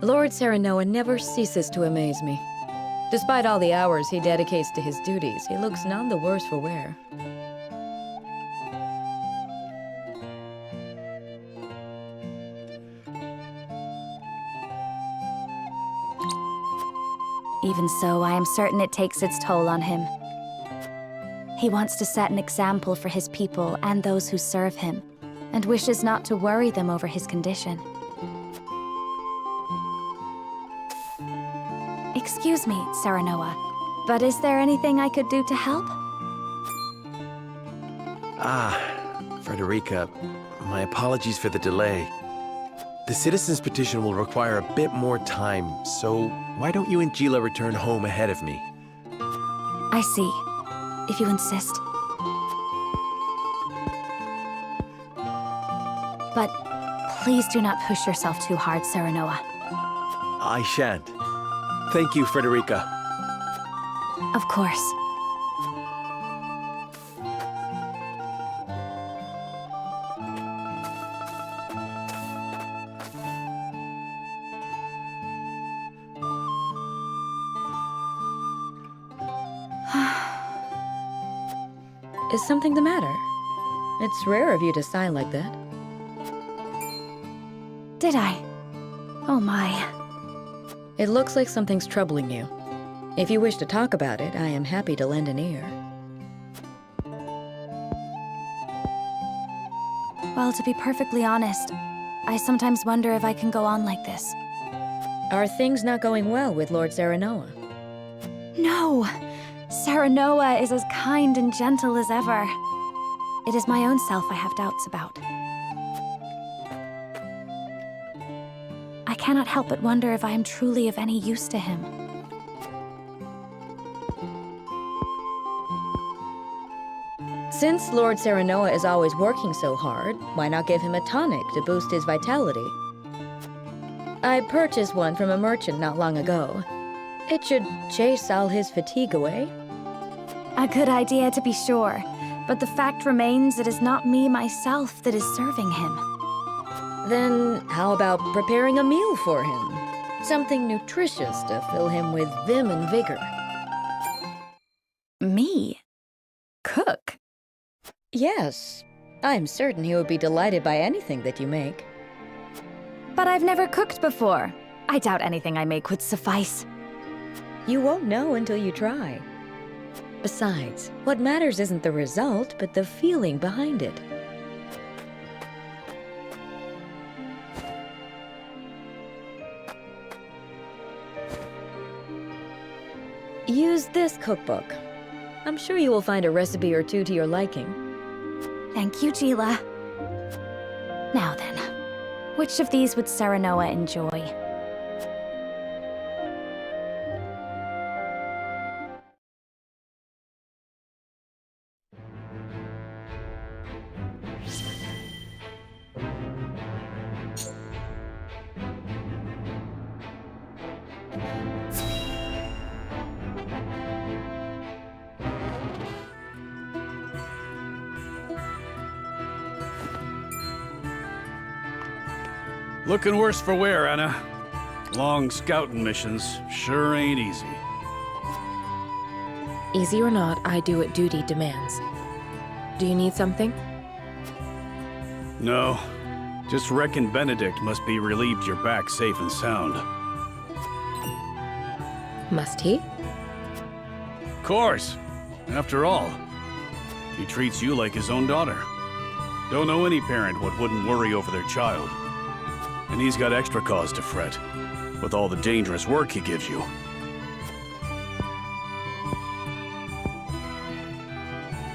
Lord Serenoa never ceases to amaze me. Despite all the hours he dedicates to his duties, he looks none the worse for wear. Even so, I am certain it takes its toll on him. He wants to set an example for his people and those who serve him, and wishes not to worry them over his condition. Excuse me, Serenoa, but is there anything I could do to help? Frederica, my apologies for the delay. The citizen's petition will require a bit more time, so why don't you and Geela return home ahead of me? I see, if you insist. But please do not push yourself too hard, Serenoa. I shan't. Thank you, Frederica. Of course. Is something the matter? It's rare of you to sigh like that. Did I? Oh my. It looks like something's troubling you. If you wish to talk about it, I am happy to lend an ear. Well, to be perfectly honest, I sometimes wonder if I can go on like this. Are things not going well with Lord Serenoa? No! Serenoa is as kind and gentle as ever. It is my own self I have doubts about. I cannot help but wonder if I am truly of any use to him. Since Lord Serenoa is always working so hard, why not give him a tonic to boost his vitality? I purchased one from a merchant not long ago. It should chase all his fatigue away. A good idea, to be sure, but the fact remains it is not me myself that is serving him. Then how about preparing a meal for him? Something nutritious to fill him with vim and vigor. Me? Cook? Yes. I'm certain he would be delighted by anything that you make. But I've never cooked before. I doubt anything I make would suffice. You won't know until you try. Besides, what matters isn't the result, but the feeling behind it. Use this cookbook. I'm sure you will find a recipe or two to your liking. Thank you, Geela. Now then, which of these would Serenoa enjoy? Looking worse for wear, Anna. Long scouting missions sure ain't easy. Easy or not, I do what duty demands. Do you need something? No. Just reckon Benedict must be relieved you're back safe and sound. Must he? Course. After all, he treats you like his own daughter. Don't know any parent what wouldn't worry over their child. And he's got extra cause to fret, with all the dangerous work he gives you.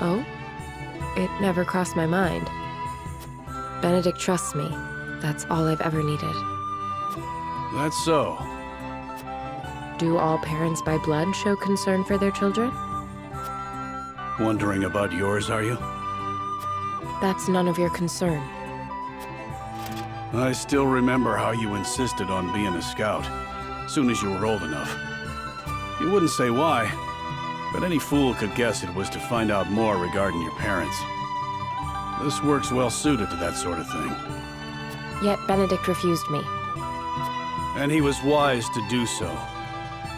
Oh? It never crossed my mind. Benedict trusts me. That's all I've ever needed. That's so. Do all parents by blood show concern for their children? Wondering about yours, are you? That's none of your concern. I still remember how you insisted on being a scout, soon as you were old enough. You wouldn't say why, but any fool could guess it was to find out more regarding your parents. This work's well suited to that sort of thing. Yet Benedict refused me. And he was wise to do so.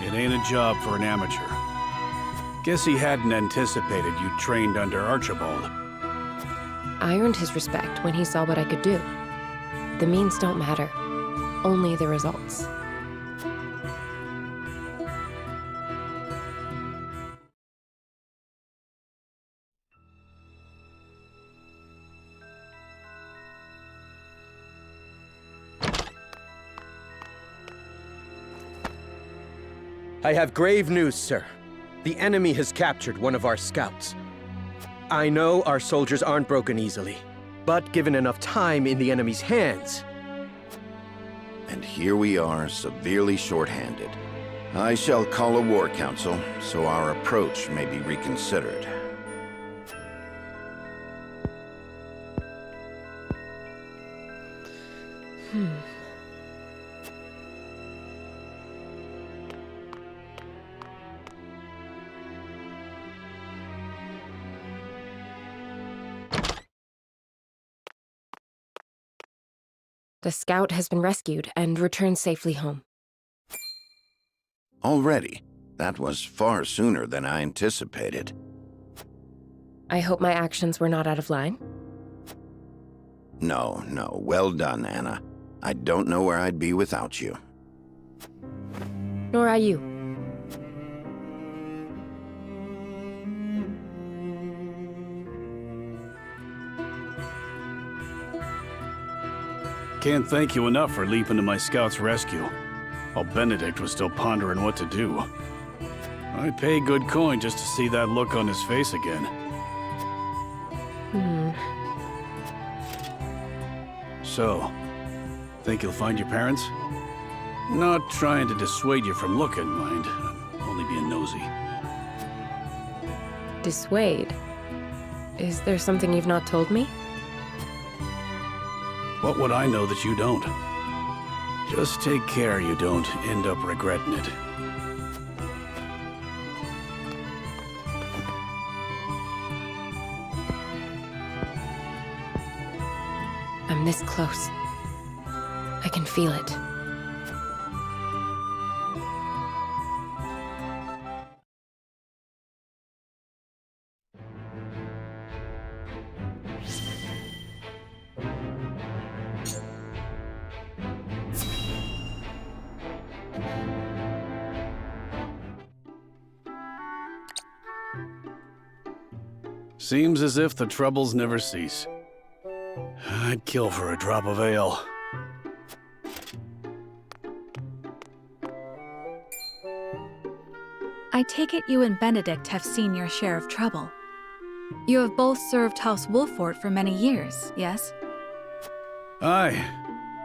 It ain't a job for an amateur. Guess he hadn't anticipated you trained under Archibald. I earned his respect when he saw what I could do. The means don't matter, only the results. I have grave news, sir. The enemy has captured one of our scouts. I know our soldiers aren't broken easily, but given enough time in the enemy's hands... And here we are, severely short-handed. I shall call a war council, so our approach may be reconsidered. The scout has been rescued and returned safely home. Already? That was far sooner than I anticipated. I hope my actions were not out of line. No, well done, Anna. I don't know where I'd be without you. Nor are you. Can't thank you enough for leaping to my scout's rescue, while Benedict was still pondering what to do. I'd pay good coin just to see that look on his face again. So, think you'll find your parents? Not trying to dissuade you from looking, mind. I'm only being nosy. Dissuade? Is there something you've not told me? What would I know that you don't? Just take care you don't end up regretting it. I'm this close. I can feel it. Seems as if the troubles never cease. I'd kill for a drop of ale. I take it you and Benedict have seen your share of trouble. You have both served House Wolffort for many years, yes? Aye.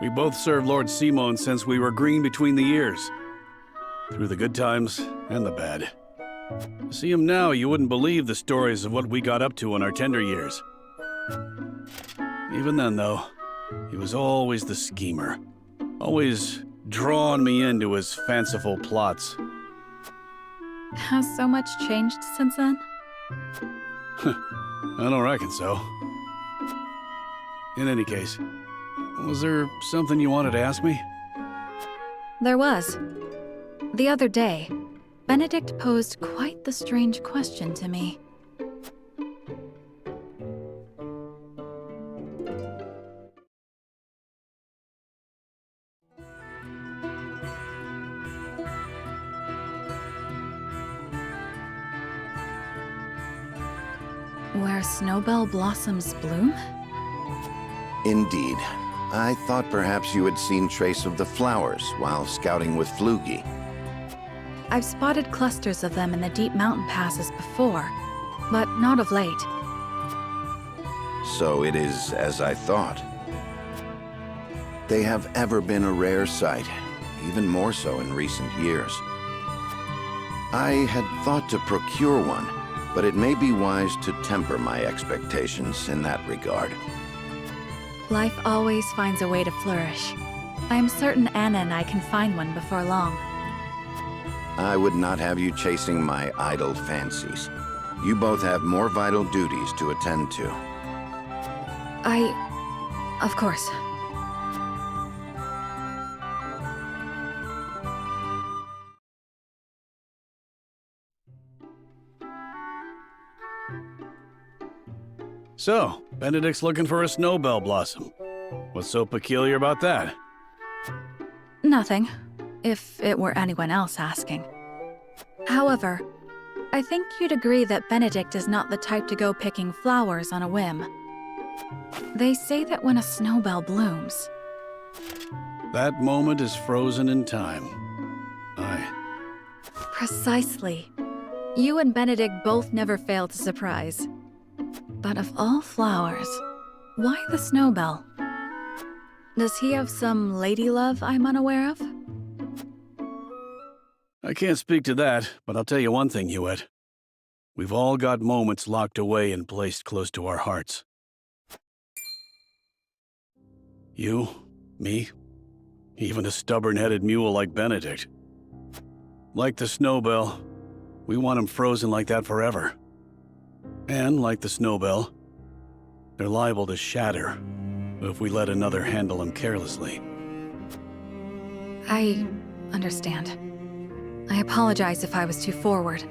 We both served Lord Simon since we were green between the ears. Through the good times and the bad. See him now, you wouldn't believe the stories of what we got up to in our tender years. Even then, though, he was always the schemer. Always drawing me into his fanciful plots. Has so much changed since then? I don't reckon so. In any case, was there something you wanted to ask me? There was. The other day, Benedict posed quite the strange question to me. Where snowbell blossoms bloom? Indeed. I thought perhaps you had seen trace of the flowers while scouting with Flugy. I've spotted clusters of them in the deep mountain passes before, but not of late. So it is as I thought. They have ever been a rare sight, even more so in recent years. I had thought to procure one, but it may be wise to temper my expectations in that regard. Life always finds a way to flourish. I am certain Anna and I can find one before long. I would not have you chasing my idle fancies. You both have more vital duties to attend to. Of course. So, Benedict's looking for a snowbell blossom. What's so peculiar about that? Nothing, if it were anyone else asking. However, I think you'd agree that Benedict is not the type to go picking flowers on a whim. They say that when a snowbell blooms... That moment is frozen in time. Aye. Precisely. You and Benedict both never fail to surprise. But of all flowers, why the snowbell? Does he have some lady love I'm unaware of? I can't speak to that, but I'll tell you one thing, Hughette. We've all got moments locked away and placed close to our hearts. You, me, even a stubborn-headed mule like Benedict. Like the snowbell, we want him frozen like that forever. And like the snowbell, they're liable to shatter if we let another handle him carelessly. I understand. I apologize if I was too forward.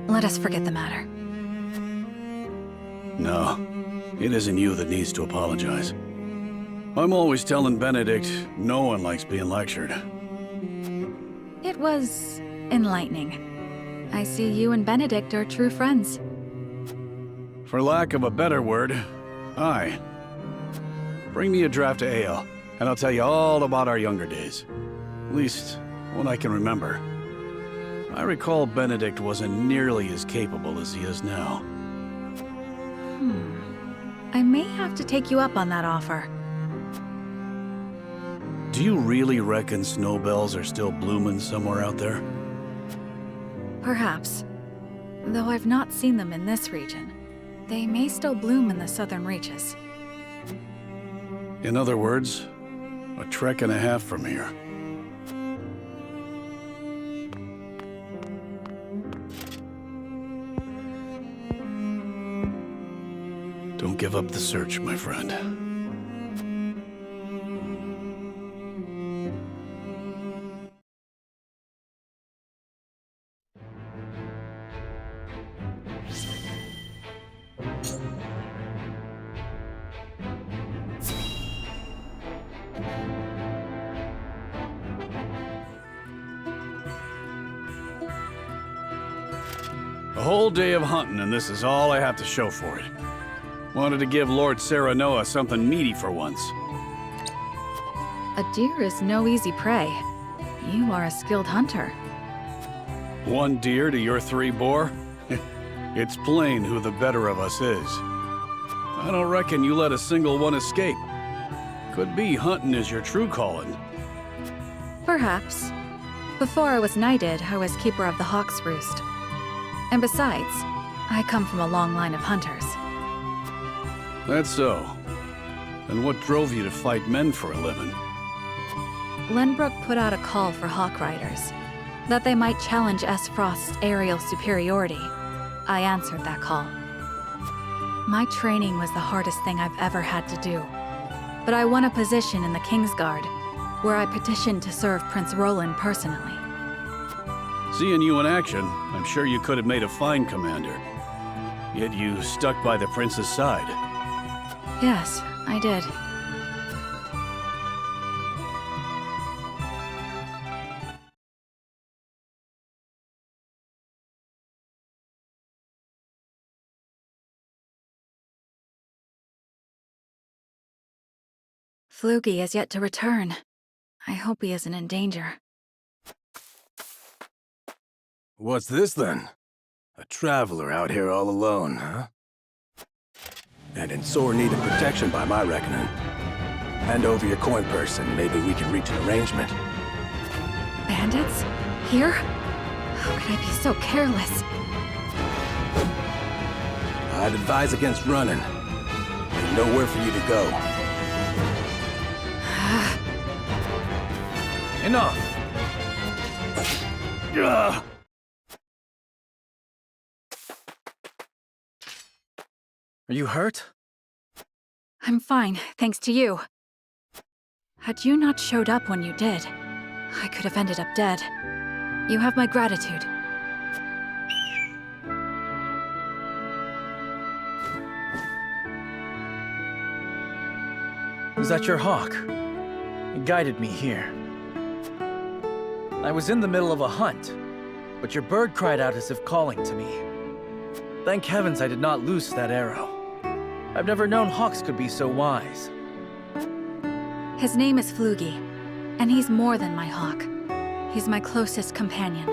Let us forget the matter. No, it isn't you that needs to apologize. I'm always telling Benedict no one likes being lectured. It was enlightening. I see you and Benedict are true friends. For lack of a better word, aye. Bring me a draft of ale, and I'll tell you all about our younger days. At least, what I can remember. I recall Benedict wasn't nearly as capable as he is now. I may have to take you up on that offer. Do you really reckon snowbells are still blooming somewhere out there? Perhaps. Though I've not seen them in this region. They may still bloom in the southern reaches. In other words, a trek and a half from here. Don't give up the search, my friend. A whole day of hunting, and this is all I have to show for it. Wanted to give Lord Serenoa something meaty for once. A deer is no easy prey. You are a skilled hunter. One deer to your 3 boar? It's plain who the better of us is. I don't reckon you let a single one escape. Could be hunting is your true calling. Perhaps. Before I was knighted, I was keeper of the Hawk's Roost. And besides, I come from a long line of hunters. That's so. And what drove you to fight men for a living? Lenbrook put out a call for hawk riders, that they might challenge Aesfrost's aerial superiority. I answered that call. My training was the hardest thing I've ever had to do, but I won a position in the Kingsguard, where I petitioned to serve Prince Roland personally. Seeing you in action, I'm sure you could have made a fine commander. Yet you stuck by the prince's side. Yes, I did. Flugy has yet to return. I hope he isn't in danger. What's this then? A traveler out here all alone, huh? And in sore need of protection by my reckoning. Hand over your coin purse and maybe we can reach an arrangement. Bandits? Here? How could I be so careless? I'd advise against running. There's nowhere for you to go. Enough! Are you hurt? I'm fine, thanks to you. Had you not showed up when you did, I could have ended up dead. You have my gratitude. Was that your hawk? It guided me here. I was in the middle of a hunt, but your bird cried out as if calling to me. Thank heavens I did not loose that arrow. I've never known hawks could be so wise. His name is Flugi, and he's more than my hawk. He's my closest companion.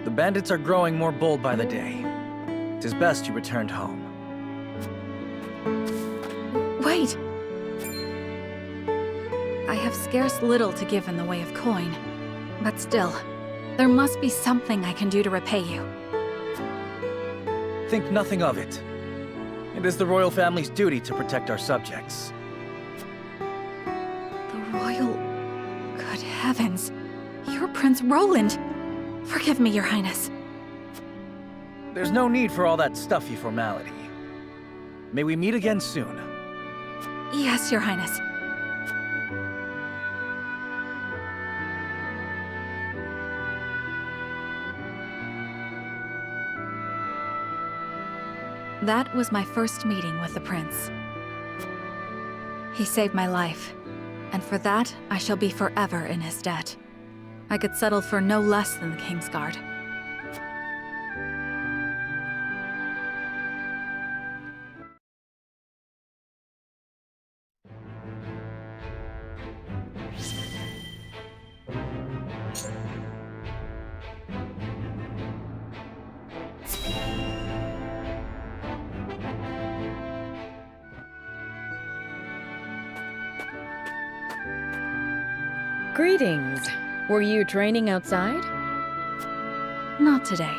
The bandits are growing more bold by the day. It is best you returned home. Wait! I have scarce little to give in the way of coin, but still, there must be something I can do to repay you. Think nothing of it. It is the royal family's duty to protect our subjects. The royal... Good heavens! You're Prince Roland! Forgive me, Your Highness. There's no need for all that stuffy formality. May we meet again soon. Yes, Your Highness. That was my first meeting with the prince. He saved my life, and for that, I shall be forever in his debt. I could settle for no less than the Kingsguard. Greetings. Were you training outside? Not today.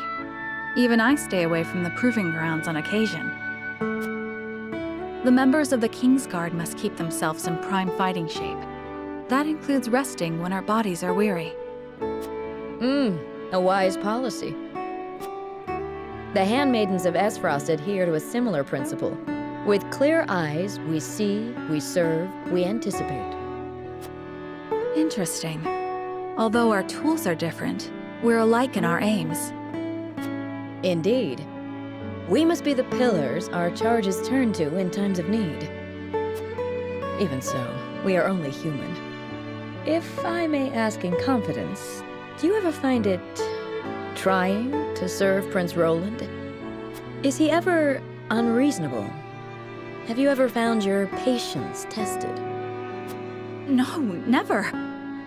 Even I stay away from the proving grounds on occasion. The members of the Kingsguard must keep themselves in prime fighting shape. That includes resting when our bodies are weary. A wise policy. The handmaidens of Aesfrost adhere to a similar principle. With clear eyes, we see, we serve, we anticipate. Interesting. Although our tools are different, we're alike in our aims. Indeed. We must be the pillars our charges turn to in times of need. Even so, we are only human. If I may ask in confidence, do you ever find it trying to serve Prince Roland? Is he ever unreasonable? Have you ever found your patience tested? No, never.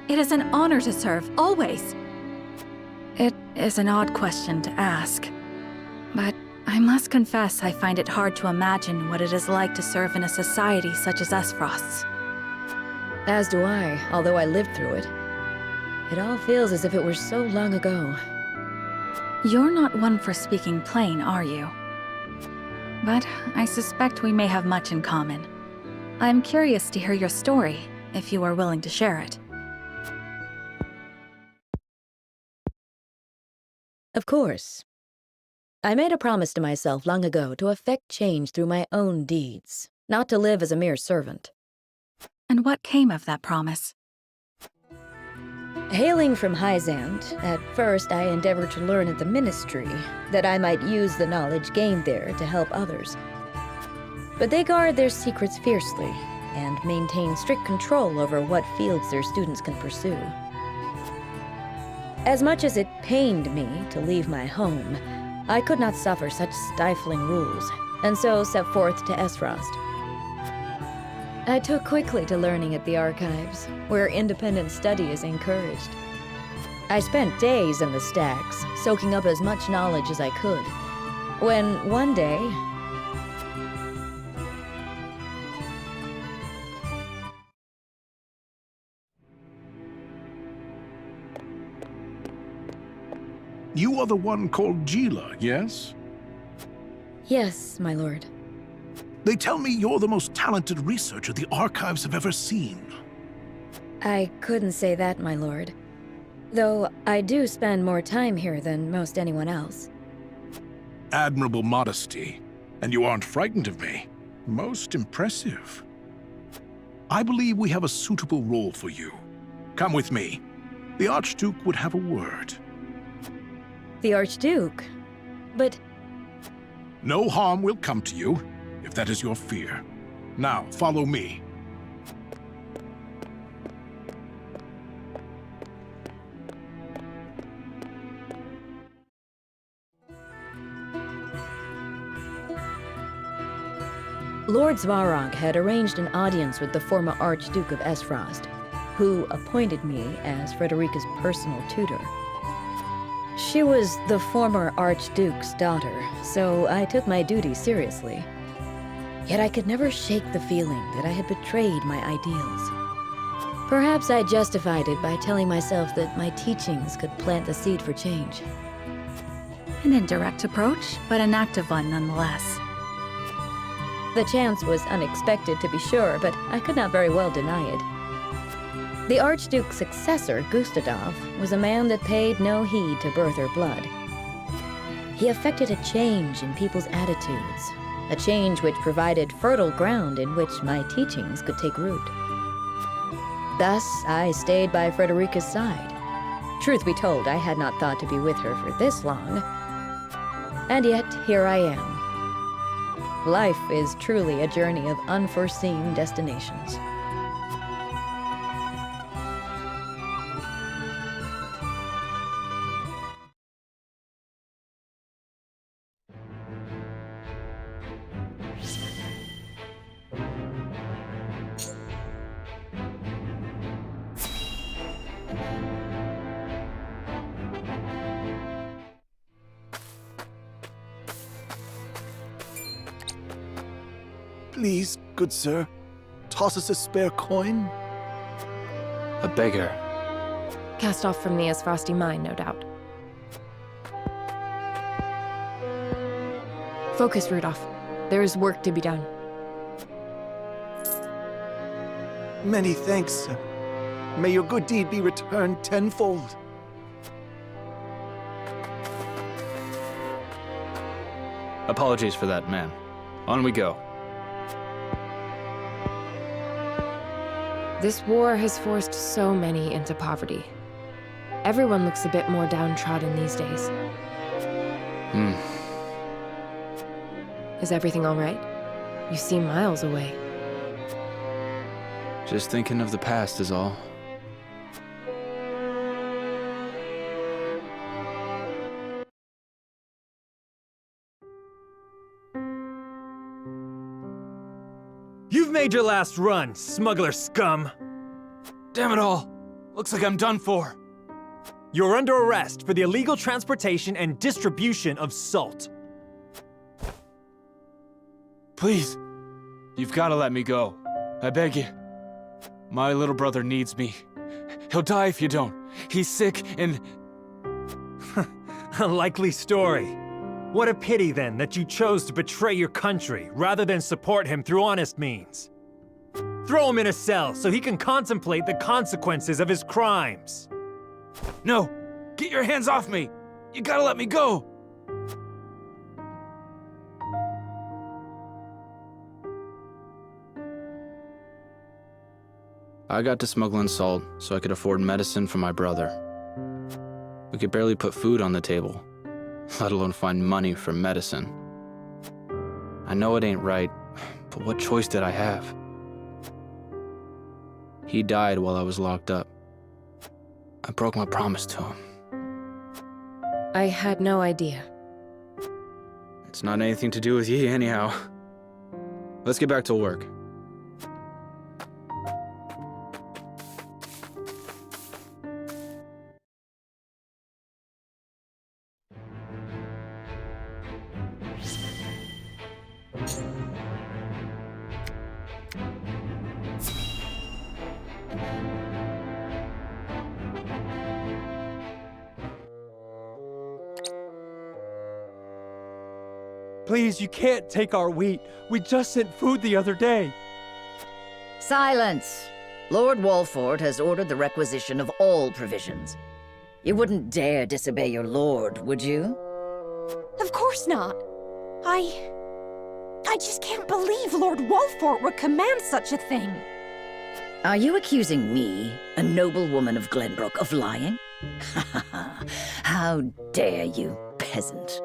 It is an honor to serve, always. It is an odd question to ask, but I must confess I find it hard to imagine what it is like to serve in a society such as Aesfrost's. As do I, although I lived through it. It all feels as if it were so long ago. You're not one for speaking plain, are you? But I suspect we may have much in common. I'm curious to hear your story, if you are willing to share it. Of course. I made a promise to myself long ago to effect change through my own deeds, not to live as a mere servant. And what came of that promise? Hailing from Hyzand, at first I endeavored to learn at the ministry, that I might use the knowledge gained there to help others. But they guard their secrets fiercely, and maintain strict control over what fields their students can pursue. As much as it pained me to leave my home, I could not suffer such stifling rules, and so set forth to Aesfrost. I took quickly to learning at the archives, where independent study is encouraged. I spent days in the stacks, soaking up as much knowledge as I could, when one day, You are the one called Geela, yes? Yes, my lord. They tell me you're the most talented researcher the archives have ever seen. I couldn't say that, my lord. Though I do spend more time here than most anyone else. Admirable modesty. And you aren't frightened of me. Most impressive. I believe we have a suitable role for you. Come with me. The Archduke would have a word. The Archduke? But... No harm will come to you, if that is your fear. Now, follow me. Lord Svarog had arranged an audience with the former Archduke of Aesfrost, who appointed me as Frederica's personal tutor. She was the former Archduke's daughter, so I took my duty seriously. Yet I could never shake the feeling that I had betrayed my ideals. Perhaps I justified it by telling myself that my teachings could plant the seed for change. An indirect approach, but an active one nonetheless. The chance was unexpected, to be sure, but I could not very well deny it. The Archduke's successor, Gustave, was a man that paid no heed to birth or blood. He effected a change in people's attitudes, a change which provided fertile ground in which my teachings could take root. Thus, I stayed by Frederica's side. Truth be told, I had not thought to be with her for this long. And yet, here I am. Life is truly a journey of unforeseen destinations. Please, good sir, toss us a spare coin. A beggar. Cast off from the Aesfrosti mine, no doubt. Focus, Rudolph. There is work to be done. Many thanks, sir. May your good deed be returned tenfold. Apologies for that, man. On we go. This war has forced so many into poverty. Everyone looks a bit more downtrodden these days. Is everything all right? You seem miles away. Just thinking of the past is all. You've made your last run, smuggler scum! Damn it all! Looks like I'm done for. You're under arrest for the illegal transportation and distribution of salt. Please, you've got to let me go. I beg you. My little brother needs me. He'll die if you don't. He's sick and... A likely story. What a pity, then, that you chose to betray your country rather than support him through honest means. Throw him in a cell so he can contemplate the consequences of his crimes. No! Get your hands off me! You gotta let me go! I got to smuggling salt so I could afford medicine for my brother. We could barely put food on the table, let alone find money for medicine. I know it ain't right, but what choice did I have? He died while I was locked up. I broke my promise to him. I had no idea. It's not anything to do with ye, anyhow. Let's get back to work. Please, you can't take our wheat. We just sent food the other day. Silence! Lord Wolffort has ordered the requisition of all provisions. You wouldn't dare disobey your lord, would you? Of course not. I just can't believe Lord Wolffort would command such a thing. Are you accusing me, a noble woman of Glenbrook, of lying? How dare you, peasant?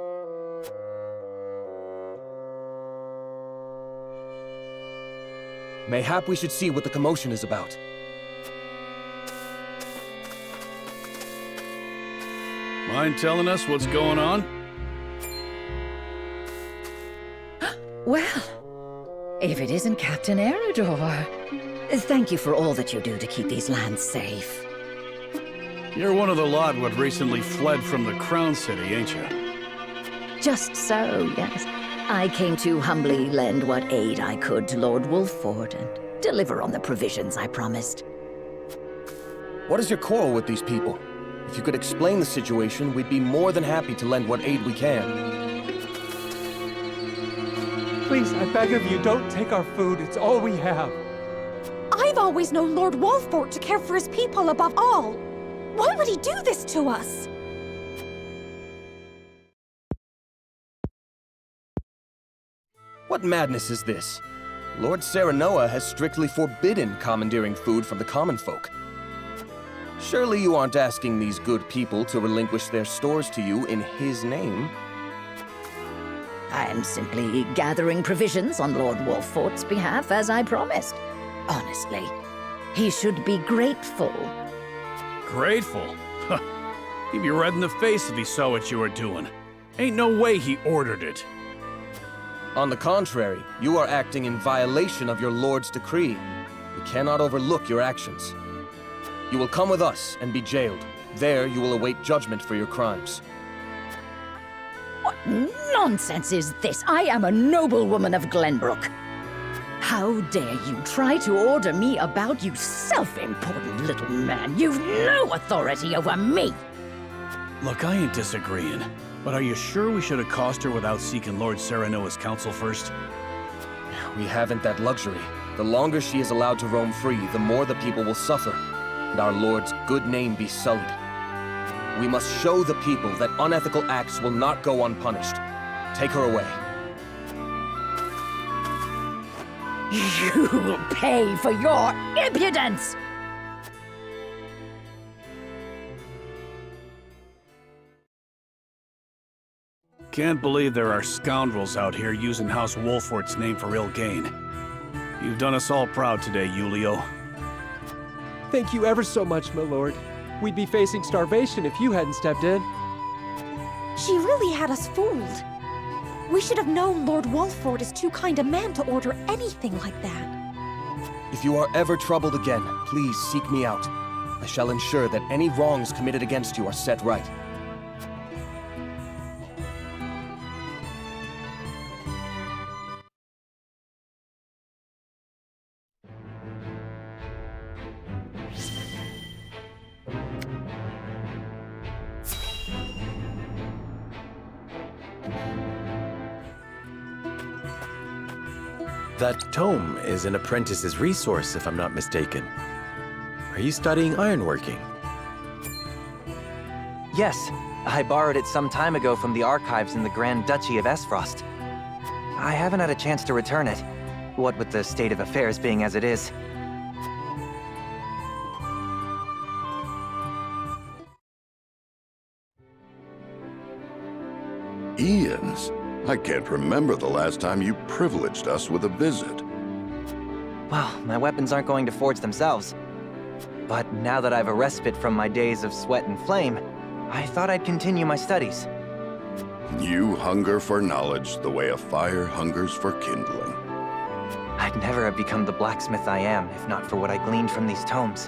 Mayhap we should see what the commotion is about. Mind telling us what's going on? Well, if it isn't Captain Erador. Thank you for all that you do to keep these lands safe. You're one of the lot what recently fled from the Crown City, ain't you? Just so, yes. I came to humbly lend what aid I could to Lord Wolffort and deliver on the provisions I promised. What is your quarrel with these people? If you could explain the situation, we'd be more than happy to lend what aid we can. Please, I beg of you, don't take our food. It's all we have. I've always known Lord Wolffort to care for his people above all. Why would he do this to us? What madness is this? Lord Serenoa has strictly forbidden commandeering food from the common folk. Surely you aren't asking these good people to relinquish their stores to you in his name? I'm simply gathering provisions on Lord Wolffort's behalf, as I promised. Honestly, he should be grateful. Grateful? He'd be red in the face if he saw what you were doing. Ain't no way he ordered it. On the contrary, you are acting in violation of your lord's decree. We cannot overlook your actions. You will come with us and be jailed. There you will await judgment for your crimes. What nonsense is this? I am a noblewoman of Glenbrook. How dare you try to order me about, you self-important little man? You've no authority over me! Look, I ain't disagreeing, but are you sure we should accost her without seeking Lord Serenoa's counsel first? We haven't that luxury. The longer she is allowed to roam free, the more the people will suffer, and our lord's good name be sullied. We must show the people that unethical acts will not go unpunished. Take her away. You will pay for your impudence! Can't believe there are scoundrels out here using House Wolffort's name for ill gain. You've done us all proud today, Julio. Thank you ever so much, my lord. We'd be facing starvation if you hadn't stepped in. She really had us fooled. We should have known Lord Wolffort is too kind a man to order anything like that. If you are ever troubled again, please seek me out. I shall ensure that any wrongs committed against you are set right. That tome is an apprentice's resource, if I'm not mistaken. Are you studying ironworking? Yes, I borrowed it some time ago from the archives in the Grand Duchy of Aesfrost. I haven't had a chance to return it, what with the state of affairs being as it is. Ian's? I can't remember the last time you privileged us with a visit. Well, my weapons aren't going to forge themselves. But now that I've a respite from my days of sweat and flame, I thought I'd continue my studies. You hunger for knowledge the way a fire hungers for kindling. I'd never have become the blacksmith I am if not for what I gleaned from these tomes.